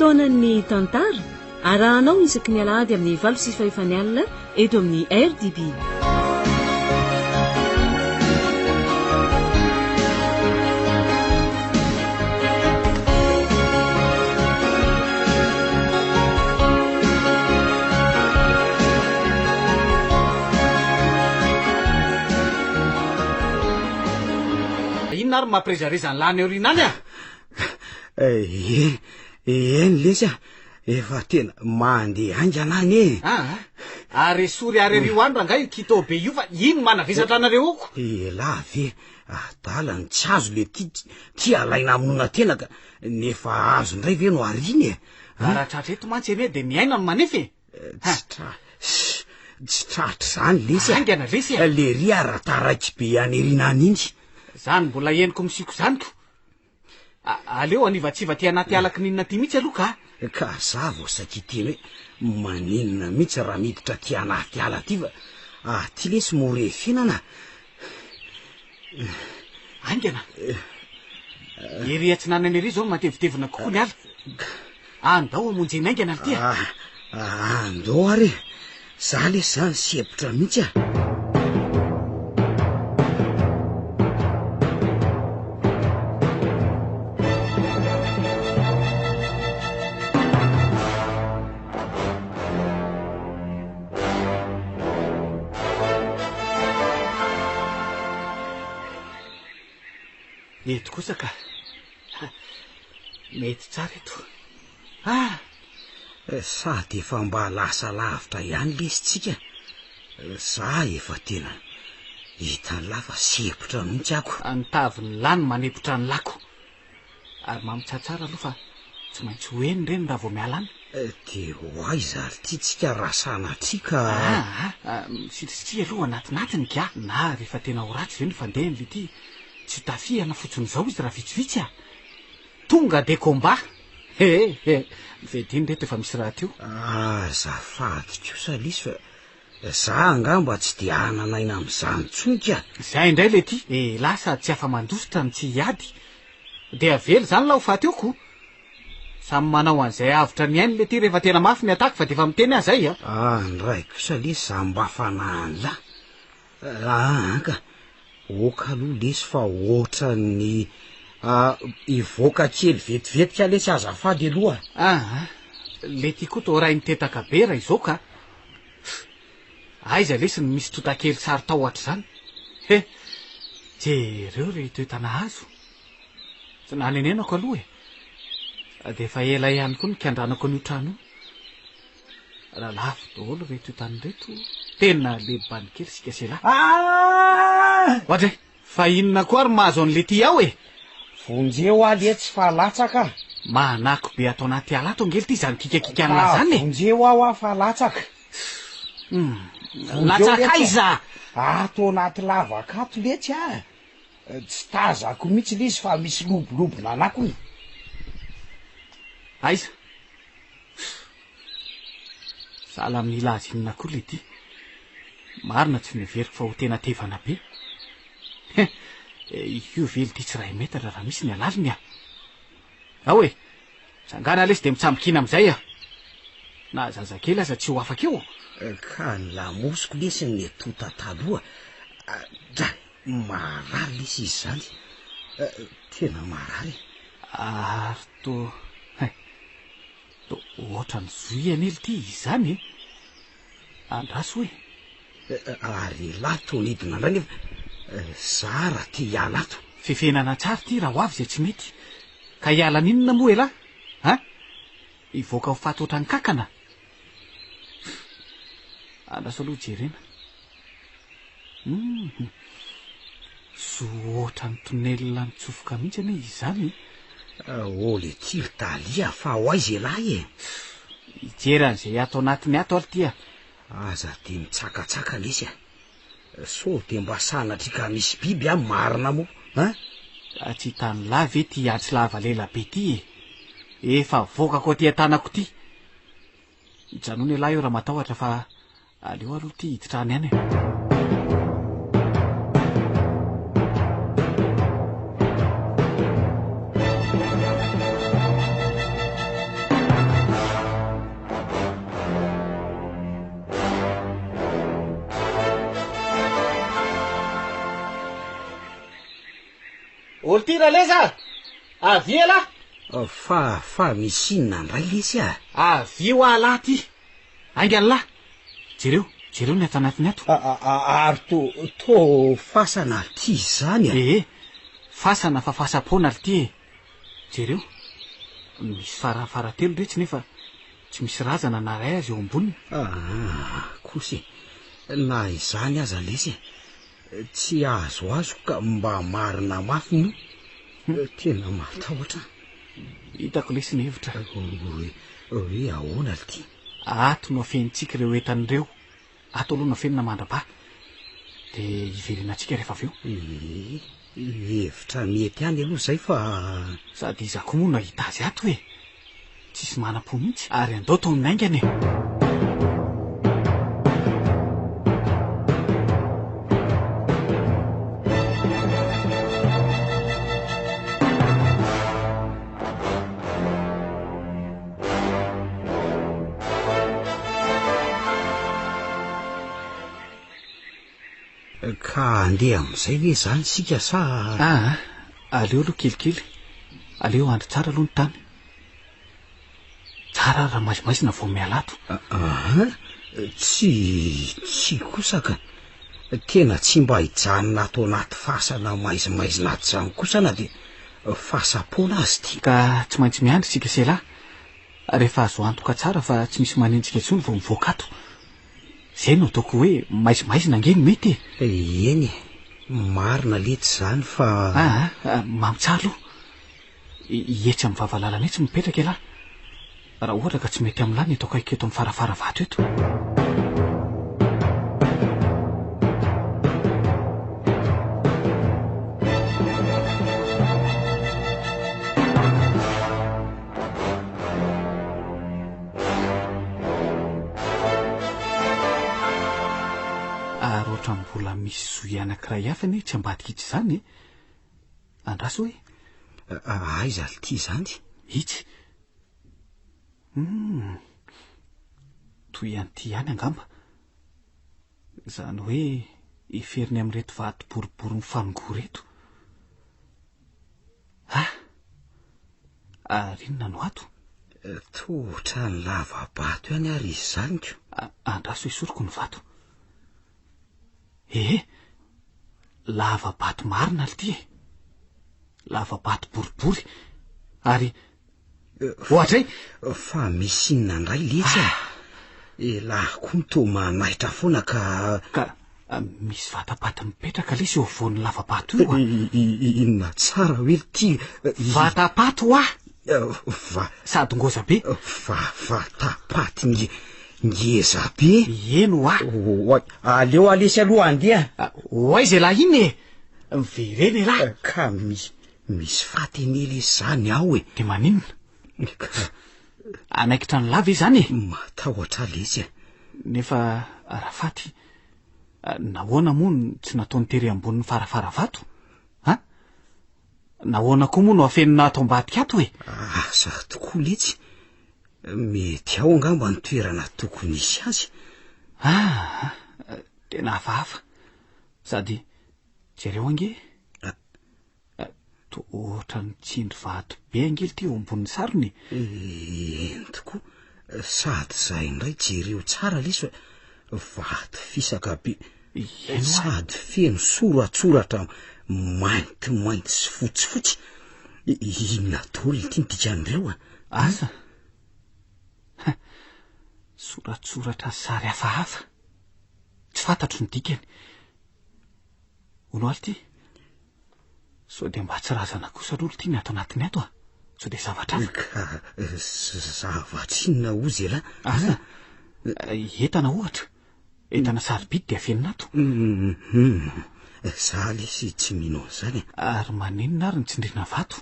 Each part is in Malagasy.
fotoanan'ny tantara arahanao isaky ny alahady amin'ny 8:30 eto amin'ny RDB. Inona ary mampirezarizany lany eorinany a? Eny lesy a, efa tena mandeha ainganany e. Ary sory ary rio andro angay kitô be io fa ino manavesatra anareo oko? Elahy ve adalany tsy azo le ty alaina aminona tena ka nefa azo indray ve no ariny e? Raha tratra eto mantsy ene de miaina no manefy tsy tratra zany lesy angana lesy le ry arataraiky be anerinany iny. Zany mbola eniko misiko zaniko. Aleo anivatsiva ty anaty alaky ninona ty mihitsy aloha ka za vao saky teny hoe maninona mihitsy raha miditra ty anaty ala ty fa ty lesy morefinana. Angana ery atsinanany ery zao matevitevina kokoa ny ala. Andao amonjeny aingana ty andao ary za lesy zany sepitra mihitsy eto kosa ka mety tsara eto. Sady efa mba lasa lavitra ihany lesy tsika. Za efa tena hitany lafa sepitra mihitsy ako. Antaviny lany manepotra ny lako ary mamitsaratsara aloha fa tsy maintsy hoeny reny raha vao mialany. De hoaiza ary ty tsika rasana trika. Misitritria aloha anatinatiny ka na rehefa tena ho ratsy ve ny fandehany le ty tsy tafiana fotsiny zao izy raha vitsivitsy tonga de combat. Vediny reto efa misy raha teo. Azafady kosa lisy fa za angamba tsy de ananaina am'izany tsonka. Zay indray le ty lasa tsy afa-mandositra ny tsy hiady de avely zany la ho faty oko. Samy manao an'izay avitra ny ainy le ty rehefa tena mafy ny ataka fa de efa miteny azy zay ndray kosa lesy za mba fanahany ka oka aloha lesy fa oatra ny ivoaka kely vetivetika lesy azafady aloha. Le ty koa to ray nitetaka be raha izao ka aiza lesy ny misy tota-kely sary tahotra zany. Jereo reto entana hazo tsy nanenenako aloha de efa ela ihany koa nikandranako an'io trano io. Raha lafo daholo reto entany reto tena lebany kely sika se lahy. Ohatray fa inona koa ary mahazo an'le ty ao vonjeo aly tsy fa latsaka. Manako be atao anaty ala ato angely ty zany kikakikana zany vonjeo aho fa latsaka. Latsaka aiza ato anaty lavakato letsy tsy tazako mihitsy le izy fa misy lobolobona anakony. Aiza sala amin'ny lazy inona koa le ty marina tsy miveriko fa ho tena tevana be. Io vely ty tsy ray metatra raha misy ny alaliny hoe sangana lesy de mitsambokina am'izay na zazakely aza tsy ho afaka eo ka ny lamosiko lesy ny tota taloha dra marary lesy izy zany tena marary ary to ohatra ny zoiany ely ty izy zany andraso hoe ary lato nidina indray nefa zara ty hiala ato. Fefenana tsara ty raha ho avy zay tsy mety ka hiala ninona moa elahy ivoaka ho faty oatra ny kakana. Andraso aloha jerena so oatra ny tonelina nitsofoka mihitsy ane izy zany le tily talia fa ho aiza elahy ijeran'izay ato anatiny ato ary ty aza de mitsakatsaka lesy so de mba sanatry ka misy biby marina mo tsy hitany lavy ty atsy lava lela be ty efa voakako aty an-tanako ty hijanony lahy eo raha matahotra fa aleo aloha ty hiditrany any olo ty ralesa avia la fa misinna ndray lesy avio alahy ty aingalalahy jereo ny ato anatiny ato ary to fasana ty zany fasana fa fasapona ly ty jereo misy farafaratelo retsy nefa tsy misy razana na ray azy eo amboniny kosy na izany aza lesy tsy azo ka mba marina mafy no tena matahotra hitako lesy ny hevitra hoe ahoana ly ty ato no afenitsika ireo entan'ireo ato aloha no afenina mandraba de iverenatsika rehefa avy eo hevitra mety any aloha zay fa sady izako moa no ahita azy ato hoe tsisy manam-po mihitsy ary andao tao amin'ny aingany ka andeha am'izay hoe zany sika sa aleo aloha kelikely aleo andro tsara aloha ny tany tsara raha maizimaizina vao mialato tsy kosaka tena tsy mba hijanona ato anaty fasana maizimaizina ato zany kosana de fasapona azy ty ka tsy maintsy miandry sika selahy rehefa azo antoka tsara fa tsy misy manenjika intsony vao mivoaka ato zay no ataoko hoe maizimaizina angeny mety eny marina lety zany fa mamitsara aloha ietsy amin'ny vavalalana etsy mipetraka elahy raha ohatra ka tsy mety amin'lahy ny ataoko aiko eto amin'ny farafara vato eto oatra mbola misy zoy anankiray hafany tsy ambadika itsy zany andraso hoe aiza ly ty zany itsy toy an'ty ihany angamba zany hoe iferiny amin'reto vato boribory ny fanongo reto ary inona no ato tohatra ny lavabato ihany ary izy zanyko andraso hoe soroko ny vato lavabato marina ly ty lavabato boribory ary ohatray fa misy inona ndray letsy lahy koa ny to manaitra foana ka misy vatapaty mipetraka lesy eo voan'ny lavabato io inona tsara hoe ly ty vatapato sady ngoza be vatapaty ngeza be eno aleo alesy aloha andeha oaizy lahy iny mivereny lahy ka misy fatenely zany ao de maninona anaikitra ny lava zany matahotra lesy nefa raha faty nahoana moa tsy nataony tery ambonin'ny farafara vato nahoana koa moa no afenina ato ambadika ato asa tokoa letsy mety ao angamba ny toerana tokony isy azy tena hafahafa sady jereo ange to ohatra ny tsindry vato be angely ty eo ambonin'ny sarony eny tokoa sady zay indray jereo tsara lesy vato fisaka be sady feno soratsoratra maintimainty sy fotsifotsy inona daoly ty nodikan'ireo asa soratsoratra sary hafahafa tsy fantatro ny dikany ono aly ty so de mba tsy razana kosa aloha ty ny ato anatiny ato so de zavatra ka zavatra inona ozy ela entana ohatra entana sarobidy de afenina ato za lesy tsy mino zany ary maninona ary ny tsindrina vato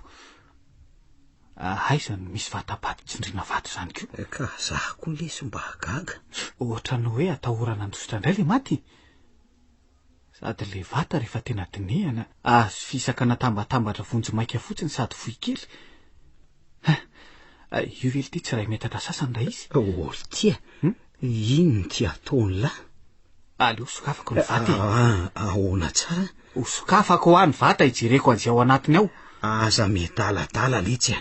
aizany misy vatapaty tsindrina vato zany ko ka zah koa lesy mba gaga ohatra ny hoe atahorana andositra indray le maty sady le vata rehefa tena dinehana azo fisaka natambatambatra vonjy maika fotsiny sady foy kely io vely ty tsy ray metatra sasany raha izy olo tya ino ty ataony lahy aleo sokafako ny vaty ahoana tsara Osokafako ho any vata ijereko an'izay ao anatiny ao. Aza medaladala letsy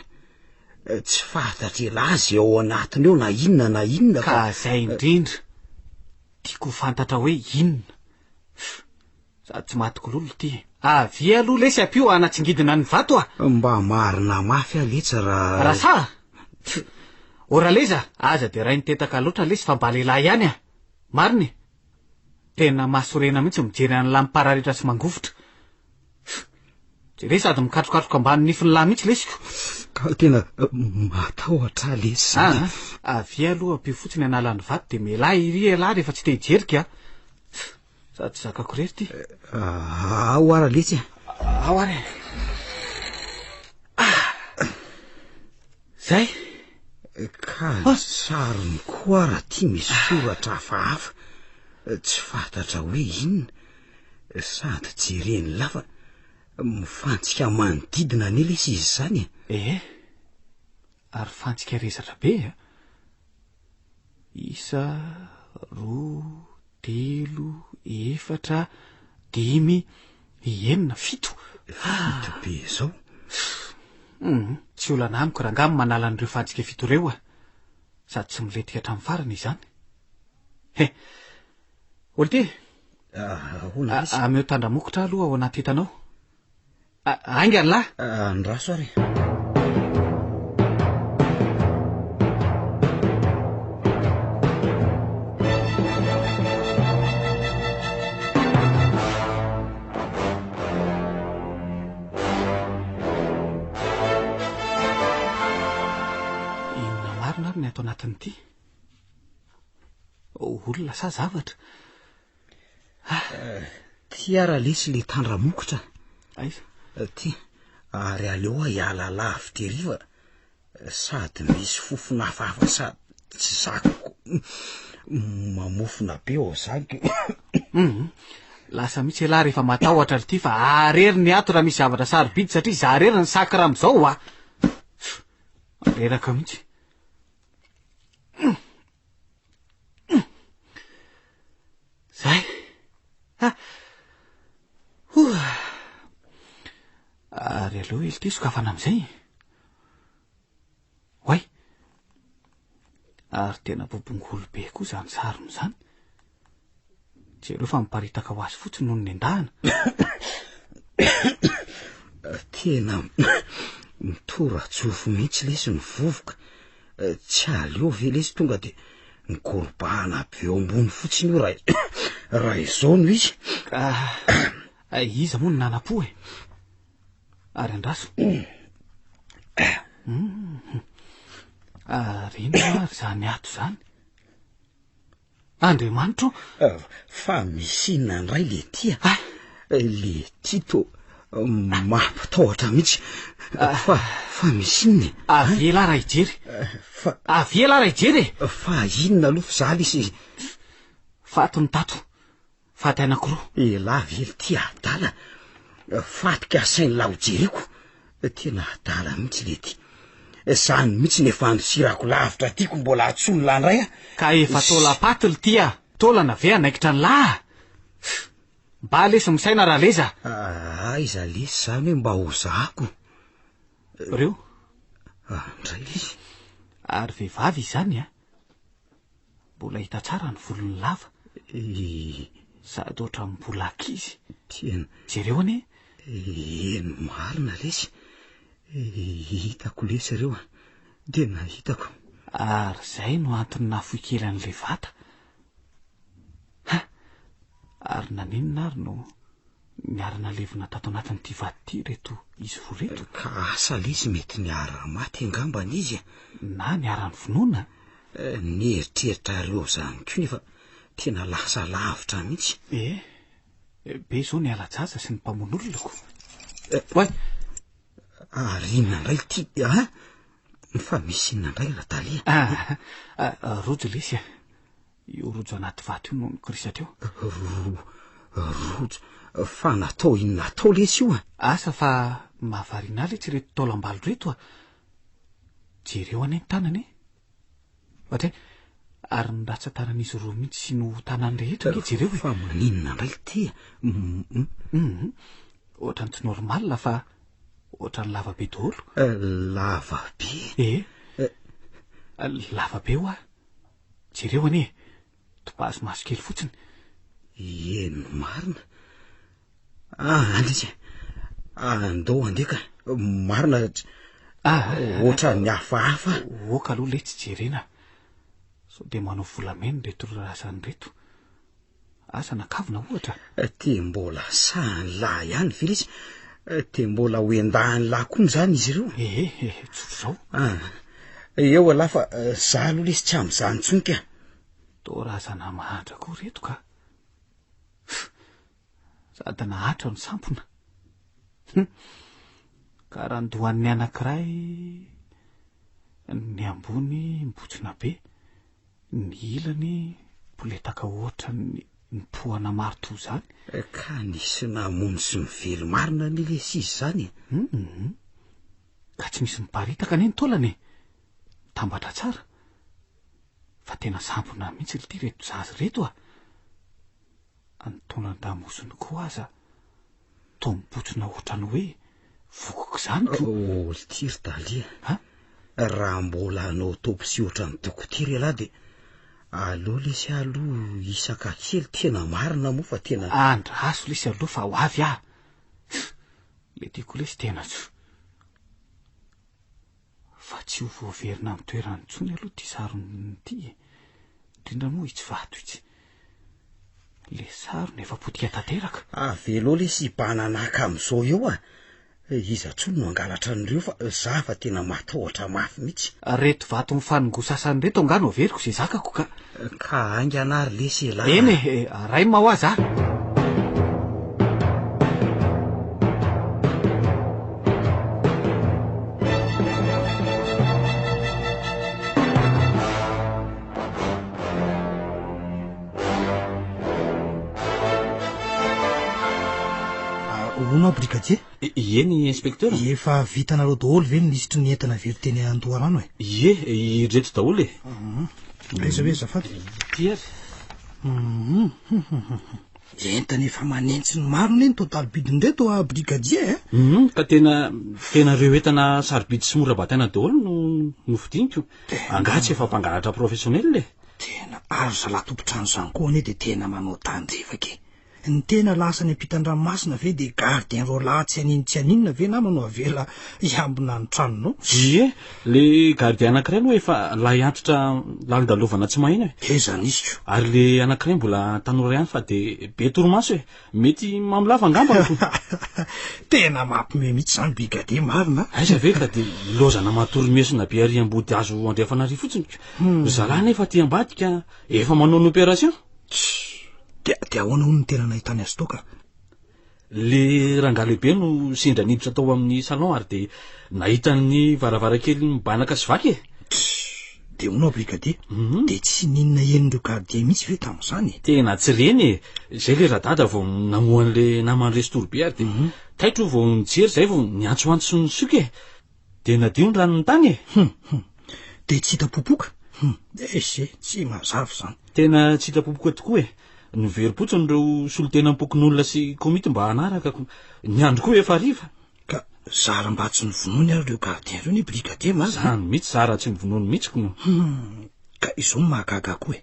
tsy fantatra lazy ao anatiny eo na inona ka zay indrindra tiako fantatra hoe inona. Sady tsy matikololo ty. Avy aloha lesy ampio anatsingidina ny vato mba marina mafy letsy raha sa ora leza aza de raha nitetaka loatra lesy fa mba lehilahy ihany mariny tena masorena mihitsy mijery an'lahy mipararitra sy mangovotra. Jere sady mikatrokatroka ambany nifiny lahy mihitsy lesiko ka tena matahotra lesy zany. Avy aloha ampio fotsiny analany vato de melahy iry lahy rehefa tsy te hijerika sady tsy zakako rery ty. Ao ara letsy ao ary zay ka sariny koa raha ty misy soratra hafahafa tsy fantatra hoe inona sady jereny lafa mifantsika manodidina ny lesy izy zany ary fantsika rezatra be isa 2 3 4 5 6 7 be zao. Tsy olana amiko raha ngamy manala an'ireo fantsika 7 reo sady tsy miletika hatramin'ny farany izany. Olo ty ameo tandramokotra aloha ao anaty hitanao. Ainga ny lahy andraso ary. Ny ato anatin'ity olona sa zavatra ty ara lesy le tandramokotra aiza ty ary aleo hiala lavy teriva sady misy fofona hafahafa sady tsy zakoko mamofona be ao zany. lasa mihitsy lahy rehefa matahotra ty fa arery ny ato raha misy zavatra sarobidy satria za rery ny sakra am'izao reraka mihitsy. Zay ary aleo izy ty sokafana am'izay hoay ary tena bobongolo be koa zany sarony zany jereo fa miparitaka ho azy fotsiny noho ny andahana. Tena mitoratsofo mihitsy lesy ny vovoka tsy aleo ve lesy tonga de nikorobahana be eo ambony fotsiny io raha izao no izy. Iza moa ny nanapo ary andraso rino ary zany ato zany Andriamanitro fa misinna ndray le tia le tito mampitahotra mihitsy fa misinna aviela raha ijery aviela raha ijery fa inona aloha fa za lesy fato ny tato faty anankiroa elahy vely ty adala fatika asainy laho jereko tena adala mihitsy le ty zany mihitsy nefa nisirako lavitra tiako mbola atsony lahy ndray ka efa tola patily ty tolana ve anaikitra ny lahy mba lesy misaina raha leza iza lesy zany hoe mba ho zahako reo ndray lesy ary vehivavy izany mbola hita tsara ny volony lava sady ohatra mbola akizy tena jereo anie eny marina lesy hitako lesy reo tena hitako ary zay no antony nafoy kely an'le vata ary naninona ary no niarana levina tato anatin'ity vaty ty reto izy vo reto ka asa lesy mety niara maty angambany izy na niarany vonoana nieritreritra reo zany ko nefa tena lasa lavitra mihitsy be zao ny alajaza sy ny mpamon'olonako hoay ary inona ndray ty fa misy inona ndray raha talia rojo lesy io rojo anaty vaty io no nikirisatra eo rojo fa natao inona atao lesy io asa fa mahavariana letsy reto taolambalo reto jereo any ny tanany ohatra ary nratsatanan'izy roa mihitsy sy no tanany rehetra nge jereo fa maninona ndray ty ohatrany tsy normal fa ohatrany lavabe daholo lavabe lavabe ho a jereo anie topazy maso kely fotsiny eno marina andritsy andao andeka marina ohatrany hafahafa oka aloha le tsy jerena so de manao volameny reto razany reto asa nakavina ohatra te mbola sahany lahy ihany vilitsy te mbola hoendahany lahy koa zany izy ireo tsotro zao eo alafa za aloha lesy tsy am'izany tsonika to razana mahatra koa reto ka sady nahatra ny sampona ka raha ndohan'ny anankiray ny ambony mbotsina be ny ilany poletaka ohatra ny pohana maro to zany ka nisy namono sy mively marina ny lesy izy zany ka tsy misy miparitaka ane ny taolany tambatra tsara fa tena sampona mihitsy ty reto zazy reto antonany damosiny koa aza to mibotsina ohatrany hoe vokoko zany oltiry dalia raha mbola anao topsy ohatrany dokotiry elahy de aloha lesy aloha isaka kely tena marina moa fa tena andraso lesy aloha fa ho avy le tiako lesy tena tso fa tsy ho voaverina amin'ny toerany tsony aloha ty sarony ty indrindra moa itsy vato itsy le sarony efa potika tanteraka avelo lesy bananaka am'izao eo iza tsony no angalatra an'ireo fa za fa tena matahotra mafy mihitsy reto vato mifanongosasany reto angano overiko zay zakako ka aingana ary lesy elahy eny ray maho aza onao brigadier eny inspecteur efa vitanareo daholo ve ny lisitry ny entana very teny Andoharano ireto daholo reza hoe zafady ty ary entana efa manentsy ny marona eny totaly bidiny reto brigadier ka tena reo entana sarobidy sy mora bataina daholo no fidiniko angatsy efa mpangalatra professionnel le tena ary zalatompotrano zany koa ane de tena manao tandrefaky ny tena lasany ampitan-dranomasina ve de gardien rola tsy aninona ve na manao avela iambina ny tranonao le gardien anankiray aloha efa lay antitra lalondalovana tsy mahina zany izy ary le anankiray mbola tanora ihany fa de be toromaso mety mamilava angamba tena mampime mihitsy zany brigadier marina aiza ve ka de lozana matoromesina be ary ambody azo andrefanary fotsiny zalahy nefa ty ambadika efa manao ny opération de ahoana hono ny tena nahitany azy toka le rangaha lehibe no sendra niditra tao amin'ny salon ary de nahitany varavarakely mibanaka sy vaky de honao brigadier de tsy ninona enindreo gardien mihitsy ve tamin'izany tena tsy reny zay le radada vao namohan'le namany restorobe ary de taitro vao nijery zay vao niantsoantso sy ny soky de nadio ny rano ny tany de tsy hita popoka ze tsy mazava zany tena tsy hita popoka tokoa noverimpotsiny reo solotena ampokin'olona sy komity mba hanaraka ny andro koa efa ariva ka zara mba tsy nyvonony ary reo gardien reo ny brigadier zany mihitsy zara tsy nyvonony mihitsy no ka izao ny mahagaga koa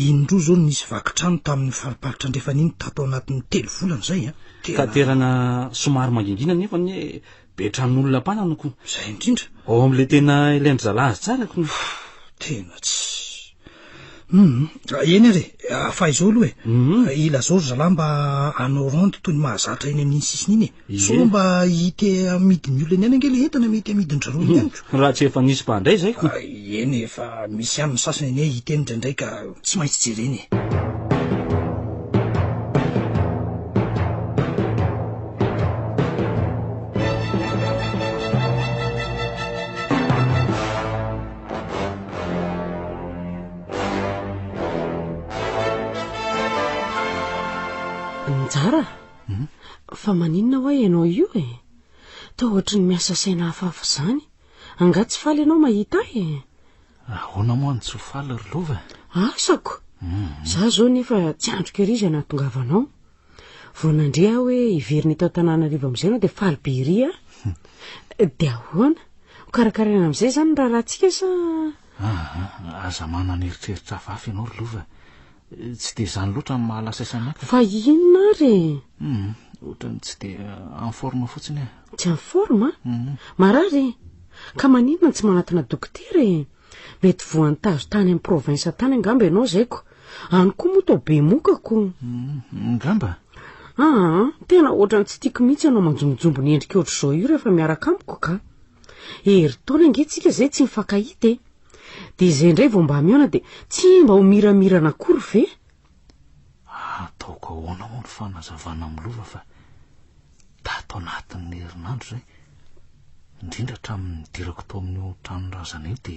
indro zao nisy vakitrano tamin'ny fariparitra andrefaniny tato anatin'ny 3 volana zay ka terana somary mangingina nefa ny betran'olona mpananako zay indrindra ao am'le tena ilendry zalazy tsarako tena tsy eny ary fa izao aloha ila zao zalahy mba anao ronde toy ny mahazatra eny amin'iny sisiny iny so mba hite amidiny olona eny angely entana mety amidiny drarony ihany raha tsy efa nisy mpandray zay eny efa misy amin'ny sasany eny hiteny indraindray ka tsy maintsy jereny njara fa maninona hoe ianao io ta ohatry ny miasa saina hafahafa zany angatsy faly ianao mahita ahoana moa ny tsy ho faly ry lova asako za zao nefa tsy andrika ery izy anatongavanao vo nandrea hoe iveriny tao Tananarivo am'izay anao de faly be ry de ahoana karakaraina am'izay zany raha rahantsika sa aza manana eritreritra afafy ianao ry lova tsy de zany loatra ny mahalasaisana fa inona ary ohatrany tsy de en forme fotsiny tsy en forme marary ka maninona tsy manatona dokotera mety voantazo tany amin'ny province tany angamba ianao zaiko any koa moa tao be mokako ngamba tena ohatrany tsy tiako mihitsy ianao manjombojombo ny endrika ohatr' zao io rehefa miaraka amiko ka hery taona ange-tsika zay tsy mifankahita de izay indray vao mba miona de tsy mba ho miramirana akory ve ataoko ahoana moa ny fanazavana amin'ny lova fa tato anatin'ny herinandro zay indrindra hatramin'ny dirako tao amin'io tranorazana io de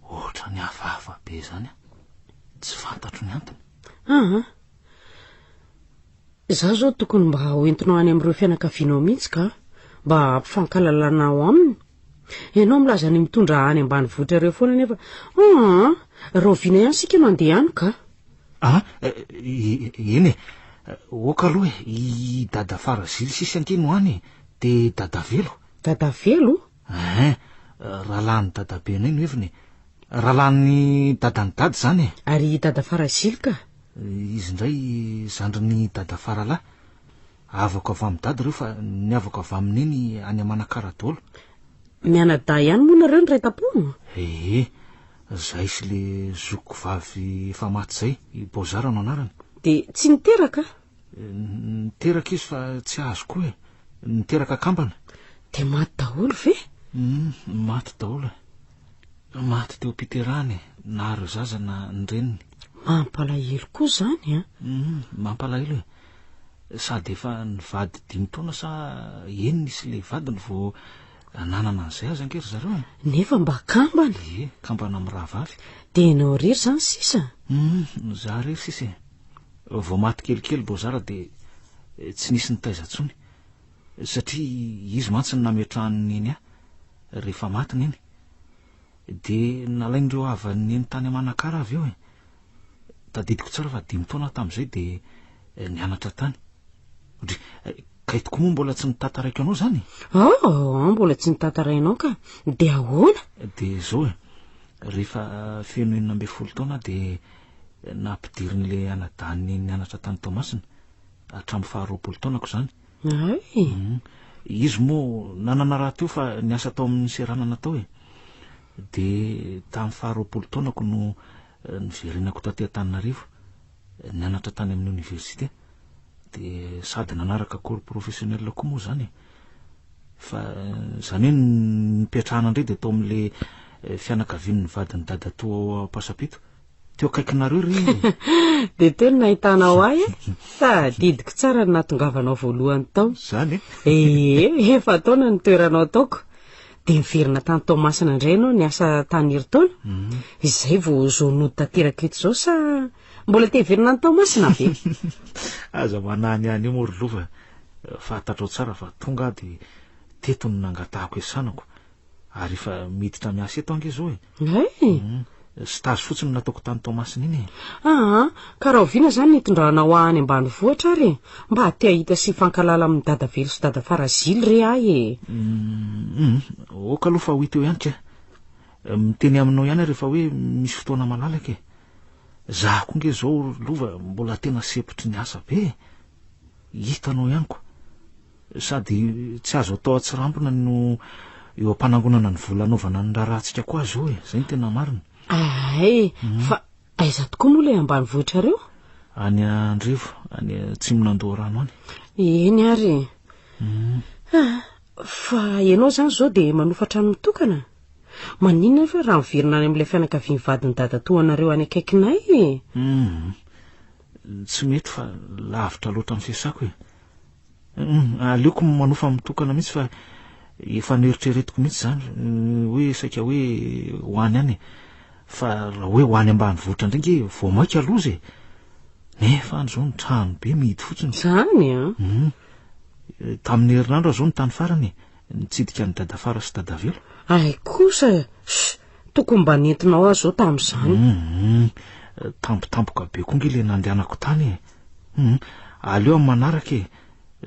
ohatra ny hafahafa be zany tsy fantatro ny antony za zao tokony mba hoentinao any amin'ireo fianakavianao mihitsy ka mba ampifankalalana ao aminy ianao milaza ny mitondra any ambany vohitra reo foana nefa raovina ihany sika no andeha any ka eny oka aloha i dada Farazily sisy ankino any de dada Velo rahalany dada be anay no eviny rahalany dadany dady zany ary dada Farazily ka izy indray zandriny dada Faralahy avako avy amin'ny dady reo fa ny avako avy amin'iny any Manakaradolo mianada ihany moa nareo ny ray tapo zay sy le zoko vavy efa maty zay i Bozara no anarany de tsy niteraka niteraka izy fa tsy azo koa niteraka kambana de maty daholo ve maty daholo maty teo Piterany na reo zaza na ny reniny mampalahelo koa zany mampalahelo sady efa nivady 5 taona sa enina isy le vadiny vo nanana an'izay aza ankery zareo nefa mba kambana kambana amin'ny rahavavy de enao rery zany sisa za rery sisa vao maty kelikely Bozara de tsy nisy nitaizatsony satria izy mantsy ny nametrahany eny rehefa matiny eny de nalain'ireo avany eny tany Manakara avy eo tadidiko tsara fa 5 taona tam'izay de nianatra tany kaitoko moa mbola tsy nitataraiko anao zany mbola tsy nitatarainao ka de ahoana de zao rehefa feno 12 taona de nampidirin'le anadany nianatra tany Tomasina hatramin'ny 20 taonako zany izy moa nanana raha teo fa niasa tao amin'ny seranana tao de tamin'ny 20 taonako no niverinako taty Antananarivo nianatra tany amin'ny université de sady nanaraka cours professionnel koa moa zany fa zany hoe nipetrahana indray de tao amin'le fianakavian'ny vadiny dada to Pasapito teo akaikinareo ry de teo ny nahitanao ahy fa didiko tsara ny natongavanao voalohany tao zany efa taona ny toeranao taoko de miverina tany Tomasina indray anao niasa tany Eritaona izay vao zonody tateraka eto zao sa mbola teverina ny Tomasina ve aza manany any io moa ry lova fantatrao tsara fa tonga de teto ny nangatahako esanako ary efa miditra miasa eto ange zao stazy fotsiny nataoko tany Tomasina iny ka raha oviana zany nitondranao any ambany vohitra ary mba te ahita sy fankalala amin'ny dada Velo sy dada Farazily re ahy oka aloha fa ho ito ihany ka miteny aminao ihany rehefa hoe misy fotoana malalaka za koa nge zao lova mbola tena sepotry ny asa be hitanao ihany ko sady tsy azo atao atsirambina no eo ampanangonana ny vola anaovana ny raharantsika koa zao zay ny tena marina fa aiza tokoa moa le ambany vohitra reo any Andrivo any Tsimonandao rano any eny ary fa ianao zany zao de manofa trano mitokana maninona fa raha miverina any amin'ilay fianakaviany vadiny dada toanareo any akaikinay tsy mety fa lavitra loatra amin'ny fiasako aleoko manofa mitokana mihitsy fa efa neritreretiko mihitsy zany hoe saika hoe hoany any fa raha hoe hoany ambany vohitra ndray nge vao maika aloza nefa any zao ny trano be mihidy fotsiny zany tamin'ny herinandro zao ny tany farany nitsidika ny dada Fara sy dada Velo ay kosa tokony mba nentinao azy zao tamin'izany. Tampotampoka be konga le nandehanako tany aleo amin'ny manaraka e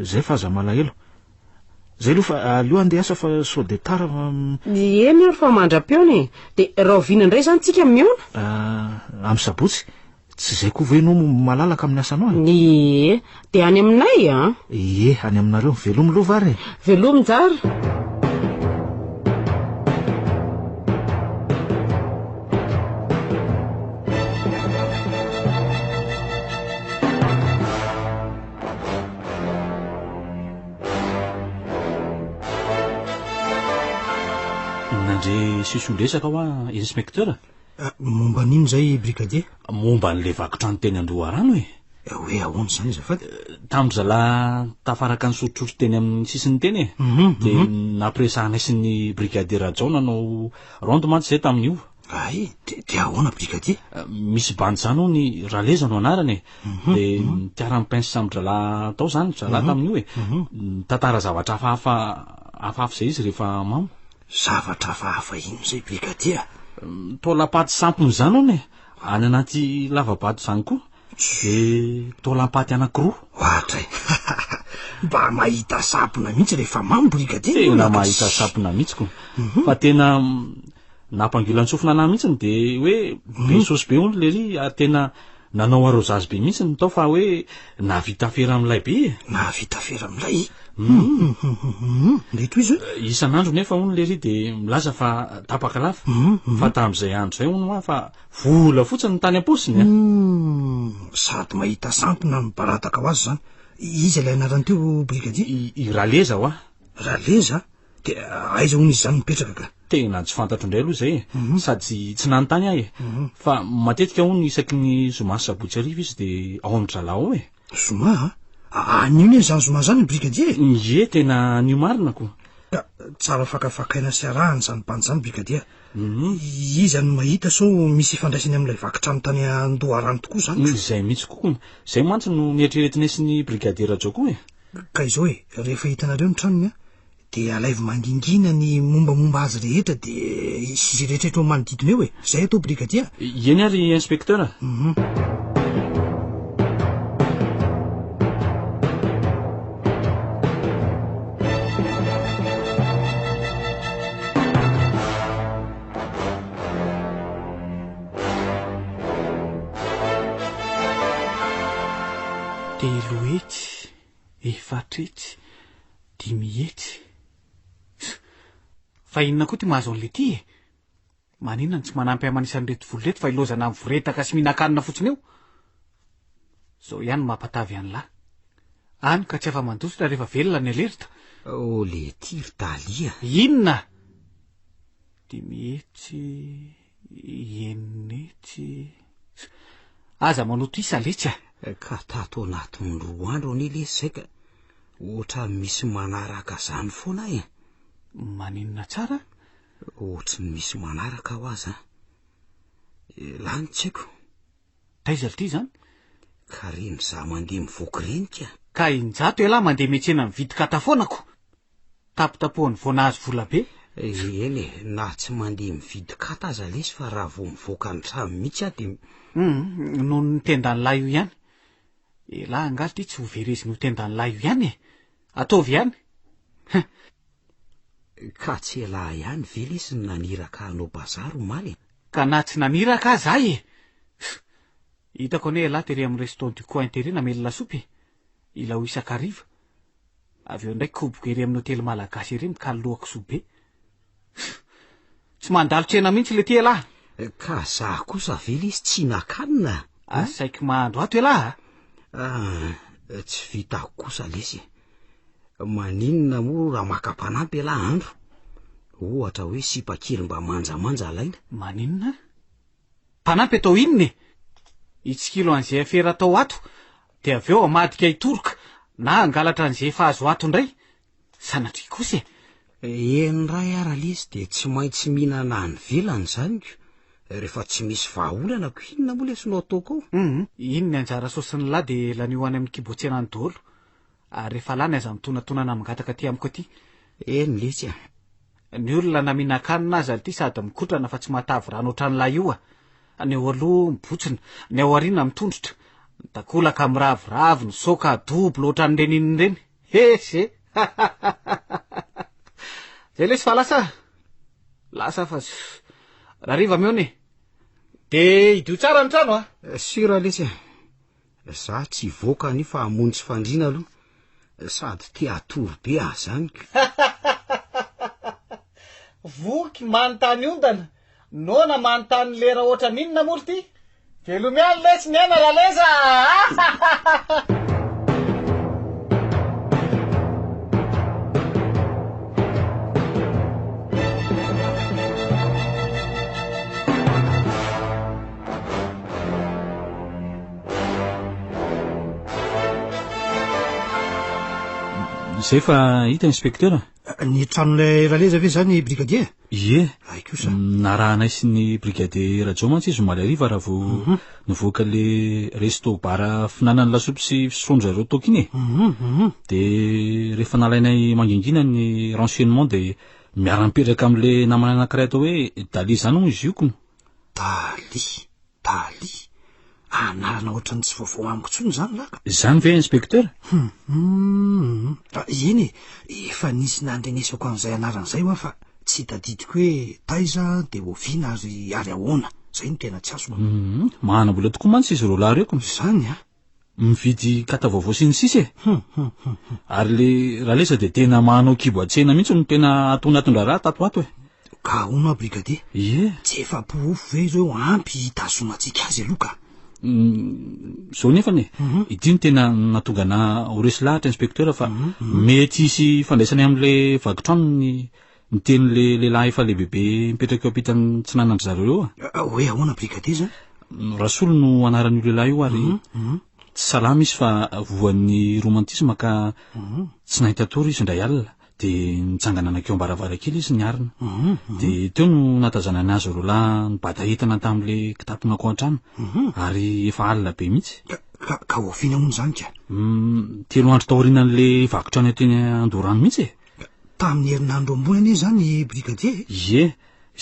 zay fa aza malahelo zay aloha fa aleo andeha asa fa sao de tara eny ary fa mandra-peona e de raha oviana indray zany tsika miona amin'ny sabotsy tsy zay koa ve ianao malalaka amin'ny asanao e de any aminay any aminareo velomy loha vary velomy jara. nandre sisondresaka hoa inspekteur momba n'ino zay brigadier momba n'le vakotra ny teny Andoharano hoe ahoana zany zafady tam'zala tafaraka ny sotrotro teny amin'ny sisiny teny de nampiresahanay sy ny brigadier Rajao nanao ronde mantsy zay tamin'io ay de ahoana brigadier misy bany zany ny Raleza no anarany de tiara-mipince samby-drala tao zany zala tamin'io tantara zavatra hafahafa zay izy rehefa mamo zavatra hafahafa ino zay brigadier tolampaty sampony zany one any anaty lavabato zany koa de tolampaty anankiroa ohatray mba mahita sampona mihitsy rehefa mamo brigadier tena mahita sampona mihitsy ko fa tena nampangilany sofina anahy mihitsiny de hoe be sosy be ony le ry tena nanao arrosazy be mihitsy tao fa hoe navita fera amilay be navita fera amilay leto izy isan'andro nefa ony le ry de milaza fa tapaka lafa fa tam'izay andro zay ony hoa fa vola fotsiny ny tany am-posiny sady mahita sampona mibarataka ho azy zany izy ilay anarany teo brigadier i Raleza hoa Raleza de aiza hony izy zany mipetraka ka tena tsy fantatro indray aloha zay sady tsy nanontany ahy fa matetika ony isaky ny zoma sabotsy ariva izy de ao amin'ny dralao zoma anino e zany zoma zany brigadier ye tena nio marina ko ka tsara fakafakaina sy arahany zany bany zany brigadier izy any mahita so misy ifandraisany amin'ilay vakitrano tany Andoharano tokoa zany zay mihitsy kokoa zay mantsy no nieritreretinay sy ny brigadier Rajao koa ka izao rehefa hitanareo ny tranony de alaivo mangingina ny mombamomba azy rehetra de sy rehetrarehetra manodidina eo zay atao brigadier eny ary inspekteur telo hetsy efatretsy dimy hetsy fa inona koa ty mahazo an'le ty maninona tsy manampy amanisan'reto voloreto fa ilozana amin'ny voretaka sy mihinan-kanina fotsiny eo zao ihany mampatavy an'lahy any ka tsy afa-mandositra rehefa velona ny alerta le ty ry Dalia inona dimy hetsy enina hetsy aza manoto isa letsy ka tato anatin'ny 2 andro any le zay ka ohatra misy manaraka zany foana maninona tsara ohatra misy manaraka ho aza lany tsaiko taiza ty zany ka reny za mandeha mivoky reny ka injato elahy mandeha metsena mividy katafonako tapitapohany voanazy vola be eny na tsy mandeha mividy kata aza lesy fa raha vo mivoaka ny trano mihitsy de noho ny tendany lahy io ihany elahy angaly ty tsy ho vereziny ho tendany lahy io ihany ataovy ihany ka tsy elahy ihany ve lesy ny naniraka anao bazary omaly ka na tsy naniraka azy hitako ane elahy tery amin'ny restaurant du coin tery namely lasopy ila ho isakariva avy eo ndraiky koboko ery amin'ny hotely malagasy ery mikalohako sobe tsy mandalo tsena mihitsy le ty elahy ka za kosa ve lesy tsy nakanina asaiky mahandro ato elahy tsy vitako kosa lesy maninona mo raha makapanampy elahy andro ohatra hoe sipakely mba manjamanja alaina maninona mpanampy atao inona itsikilo an'izay afera atao ato de avy eo amadika hitoroka na angalatra an'izay efa azo ato indray sanatry kosa eny ray ara lesy de tsy maintsy mihinana any velany zany rehefa tsy misy vahaolana ko inona moa lesinao ataoko iny ny anjara sosiny lahy de lanio any amin'ny kibotsena ny dolo ary rehefa lany aza mitonatona na mingataka ty amiko aty eny lesy ny olona na mihinan-kanina azy aty sady mikotrana fa tsy matavy rano ohatran'ilay io ny eo aloha mibotsina ny ao aoriana mitondrotra takolaka miravoravo ny soka dobo lohatran'ireny inony ireny hese zay lesy fa lasa fa raha riva meony de idio tsara ny trano sira lesy za tsy voaka any fa amony tsy fandriana aloha sady te atory be ah zany voky manontany ondana nona manontany lera oatra n'inona mory ty velomiany lesy ny aina laleza zay fa hita inspekteur ny tranolay raleza ve zany brigadier ie aikosa narahanay sy ny brigadier rajo mantsy izy omaly ariva raha vo nivoaka le resto bara finanany lasopy sy fisondra reo toka iny de rehefa nalainay mangingina ny renseignement de miara-mipetraka am'le namana anakiray atao hoe Dali zany ho izy iokony Dali anarana ohatrany tsy vaovao amiko tsony zany laka zany ve inspekteur eny efa nisy nandrenesako an'izay anaran'izay hoa fa tsy tadidiko hoe taiza de ovina ary ahoana zay no tena tsy aso mahana-bola tokoa mantsy izy ro lahy reko zany mividy kata vaovao sy ny sisy ary le raha lesa de tena mahanao kibo atsena mihitsy no tena atonatondra-raha tato ato ka ahoana brigadier ie tsy efa poofo ve ireo ampy hitazomatsika azy aloha ka zao nefany ity no tena natonga na ho resy lahatra inspekteur fa mety isy fandraisany am'le vakitrano ny ten'le lehilahy efa le bebe mipetraka eo ampitany tsy nanandry zareo eo hoe ahoana brigadier zany rasolo no anaran'io lehilahy io ary tsy salama izy fa voan'ny romantisme ka tsy nahita tory izy indray alina de nitsangana anakeo ambaravarakely izy niarina de teo no natazanany azy ro lahy nibata entana tam'le kitaponako an-trano ary efa alina be mihitsy ka ovina hono zany ka telo andro taorinan'le vakitrano teny Andorano mihitsy tamin'ny herinandro ambony anie zany brigadier ie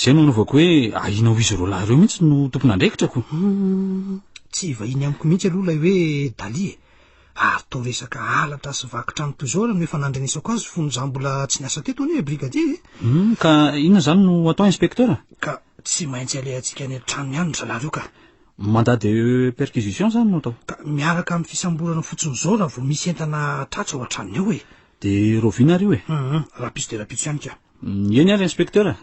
zay no naovako hoe ahina ho izy ro lahy reo mihitsy no tompon'andraikitrako tsy vahiny amiko mihitsy aloha lay hoe Dali ary tao resaka alatra sy vakitrano toy zao raha no efa nandrenesako azy fony za mbola tsy niasa teto anie brigadier ka inona zany no atao inspekteur ka tsy maintsy alehantsika any an-trano ihany ny zalahy reo ka mandady perquisition zany no atao ka miaraka amin'ny fisamborana fotsiny zao raha vo misy entana tratra ao an-tranony eo de rovina ry rapitso de rapitso ihany ka eny ary inspekteur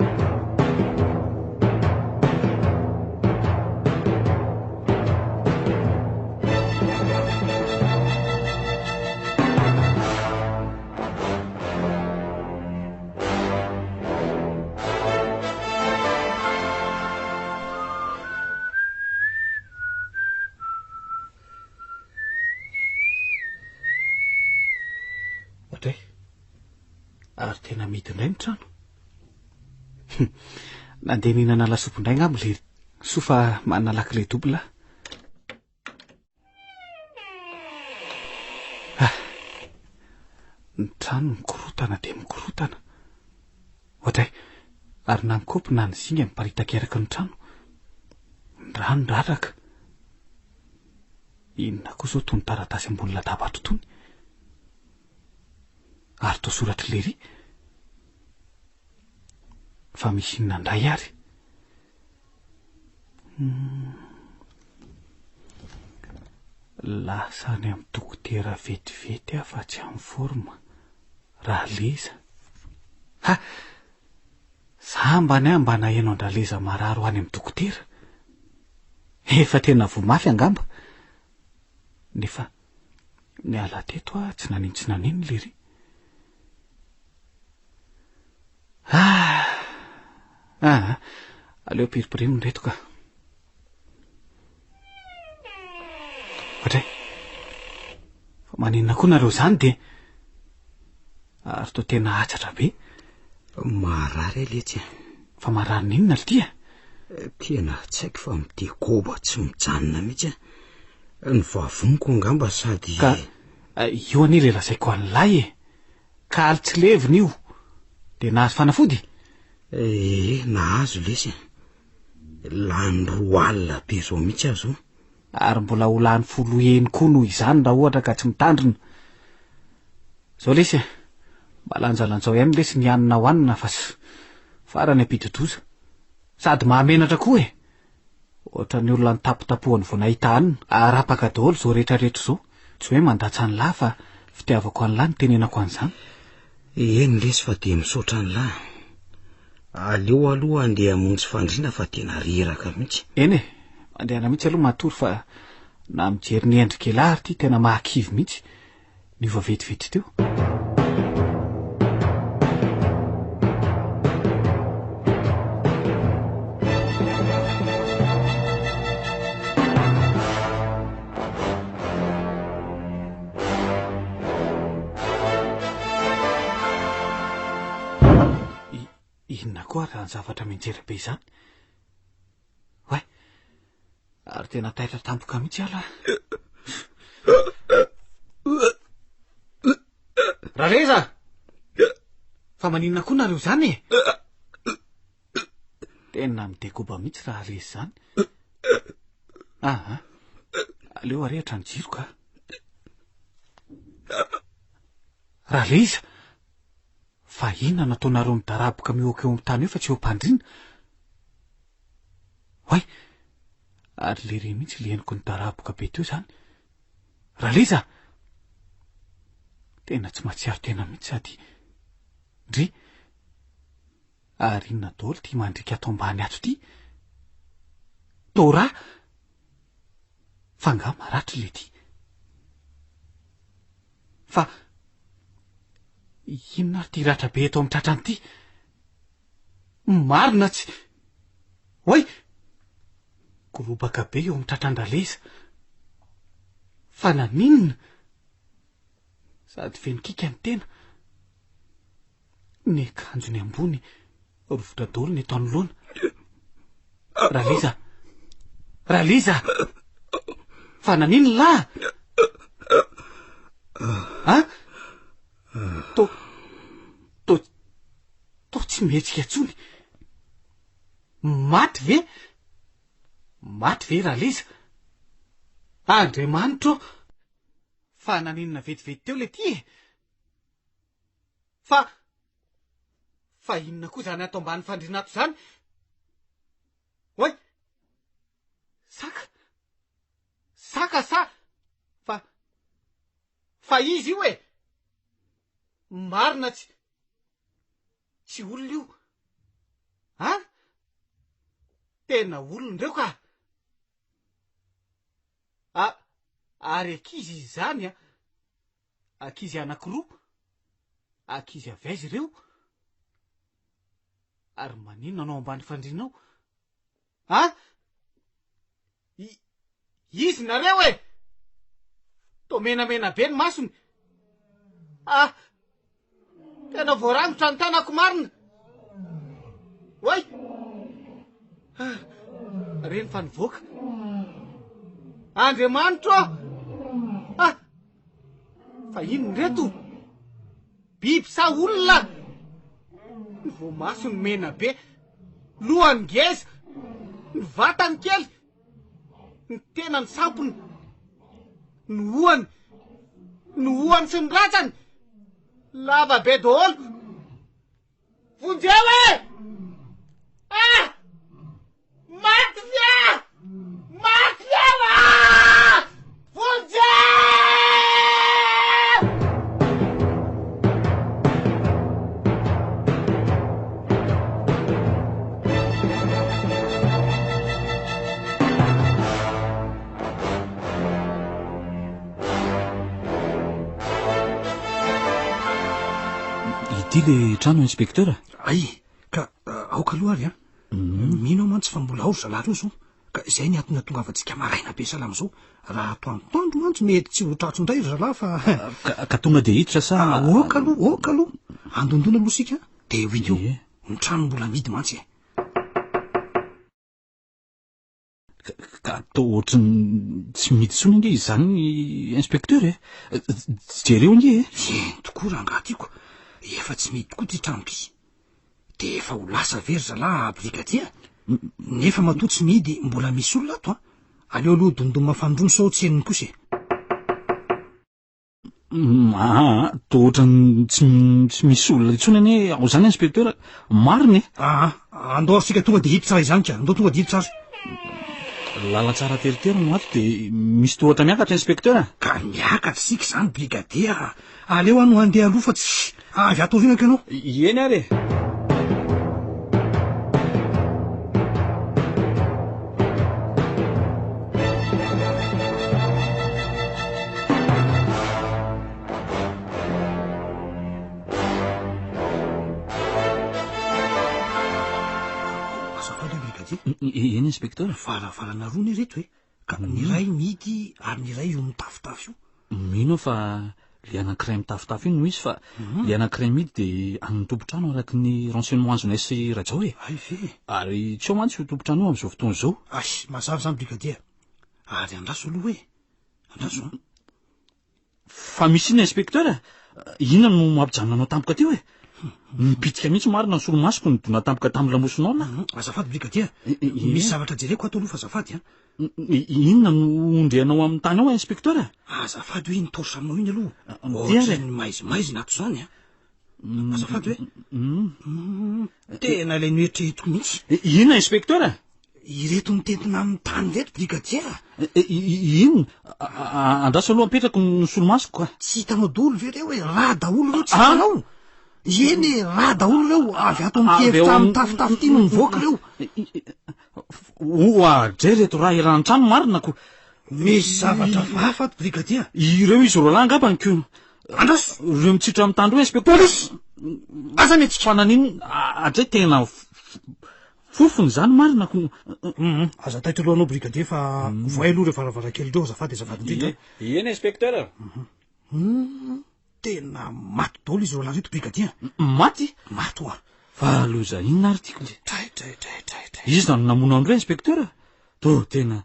ary tena mety indray ny trano nandeha mihinana lasopy indray ngambo le sofa manana lakile dobla ny trano mikorotana de mikorotana ohatray ary na ny kopy na ny zinga miparitaka eraky ny trano ny rano raraka inona koa zao tony taratasy ambony latabatro tony ary to soratry lery fa misy inona ndray ary lasany amin'ny dokotera vetivety afa tsy amin'ny forma raha leza za mbany ahy mba naheno andraleza mararo any amin'ny dokotera efa tena vomafy angamba nefa ny ala teto tsy nanino lery aleo piripirino nreto ka ohatray fa maninona koa nareo zany de ary to tena atsatra be marary aletsy fa marary ninona ltia tena tsy haiko fa mite koba tsy mijanona mihitsy ny vavoniko angamba sady ka io ani le lazaiko an'lay ka alitsy leviny io de nahazo fanafody nahazo lesy lany 2 alina be zao mihitsy azo ary mbola ho lany 10 koa noho izany raha ohatra ka tsy mitandrina zao lesy malanjalanjao ihany lesy ny anina hoanina fa farany ampidodoza sady mahamenatra koa ohatra ny olona nitapotapohany vao nahita anina arapaka daholo zao rehetrarehetra zao tsy hoe mandatsa ny lahy fa fitiavako an'lahy ny tenenako an'izany eny lesy fa de misaotra ny lahy aleo aloha andeha hamonjy fandriana fa tena reraka mihitsy eny andehana mihitsy aloha matory fa na mijery ny endrika lahy ty tena mahakivy mihitsy ny vavetivety teo inona koa raha ny zavatra mijery be izany way ary tena taitra tampoka mihitsy ala raha reza fa maninona koa nareo zany tena midekoba mihitsy raha reza zany aleo arehatra ny jiro ka raha reza fa inona nataonareo midaraboka mihoaka eo amin'ny tany eo fa tsy eo mpandrina way ary le re mihitsy leheniko nidaraboka be teo zany raha leza tena tsy mahatsiaro tena mihitsy sady ndry ary inona daholo ty mandrika atao ambany ato ty tora fa nga maratry le ty fa inona ary ty ratra be eto amin'ny tratrany ty marina tsy hoy gorobaka be eo amin'ny tratran-draleza fa naninona sady fenikika ny tena ny akanjony ambony rovotra daholo ny eto anoloana raleza fa naninona lahy to tsy mihetsika tsony maty ve raleza Andriamanitro fa naninona vetivety teo le ty fa inona koa zany atao ambany fandrinato zany hoy saka fa izy io marina tsy olona io tena olona reo ka ary akizy izy zany akizy anankiroa akizy avaizy reo ary maninona anao ambany fandrinao izy nareo to menamena be ny masony tena voarangotra ny tanako marina hoy reny fa nivoaka Andriamanitro fa ino reto biby sa olona ny voamasony mena be lohany ngeza ny vatany kely ny tena ny sampony ny hoany sy ny ratsany lava be daholo vonjeo maty fiala vonjeo ity le trano inspektera ay ka aoka aloha ary mino ao mantsy fa mbola aoro zalahy reo zao ka izay ny atony tonga avantsika maraina be salam'izao raha atoandroandro mantsy mety tsy ho tratro indray ry zalahy fa ka tonga de hiditra sa oka aloha andondona aloha sika de hoideo ny trano mbola midy mantsy ka atao ohatrany tsy midy tsony nge izany inspektera jereo nge tokoa raha angaha tiako efa tsy mety tokoa ty trano ty de efa ho lasa very zalahy brigadia nefa matoa tsy mihidy mbola misy olona ato a aleo aloha dondomy mafandrony sao tseniny kosa to ohatrany tsy misy olona itsony anie ao zany inspecteur mariny andao arsika tonga de hiditra izany ka andao tonga de hiditra azy lalatsara teritero no ato de misy tohatra miakatra inspecteur ka miakatra sika zany brigadia aleo ano andeha aloha fa tsy avy ato aoriana ka ianao eny ary eny inspecteur valavalana roa ny reto hoe ka ny ray midy ary ny ray io mitafitafy io mino fa le anankiray mitafitafy iny no izy fa le anankiray midy de amin'ny tompotrano araky ny renseignement azonay sy rajao e ay ve ary tsy ao mantsy io tompotrano io am'izao fotoana zao ay mazava zany brigadia ary andraso aloha hoe andraso fa misy ina inspecteur inona no mampijanona anao tampoka ty hoe mipitika mihitsy marina ny solomasoko ny dona tampoka tamin'ny lamosonao na azafady brigadia misy zavatra jereko ato aloha fa azafady inona no ondreanao amin'ny tany ao inspecteur azafady hoe nitorosa aminao iny aloha ohatrany maizimaizina ato zany azafady hoe tena ilay noeritreretiko mihitsy inona inspecteur ireto nitentina amin'ny tany reto brigadia inona andraso aloha apetrako ny solomasoko ka tsy hitanao daholo ve reo hoe raha daholo reo tsy hitanao eny raha daholo reo avy ato am'kefitra mitafitafy ty no mivoaka reo oadray reto raha iran-trano marina ko misy zavatra vafa ato brigadia ireo izy roa lahy angamba nyko andraso reo mitsitra amin'ny tandro inspecteur aza mety fananiny adray tena fofony zany marina ko aza taitra aloha anao brigadia fa voay aloha re varavarakely reo azafady indrindra eny inspecteur tena maty daholo izy roa lahy reto brigadia maty maty oa fa loza inona ary tiako le traitray izy na no namono andreo inspecteur to tena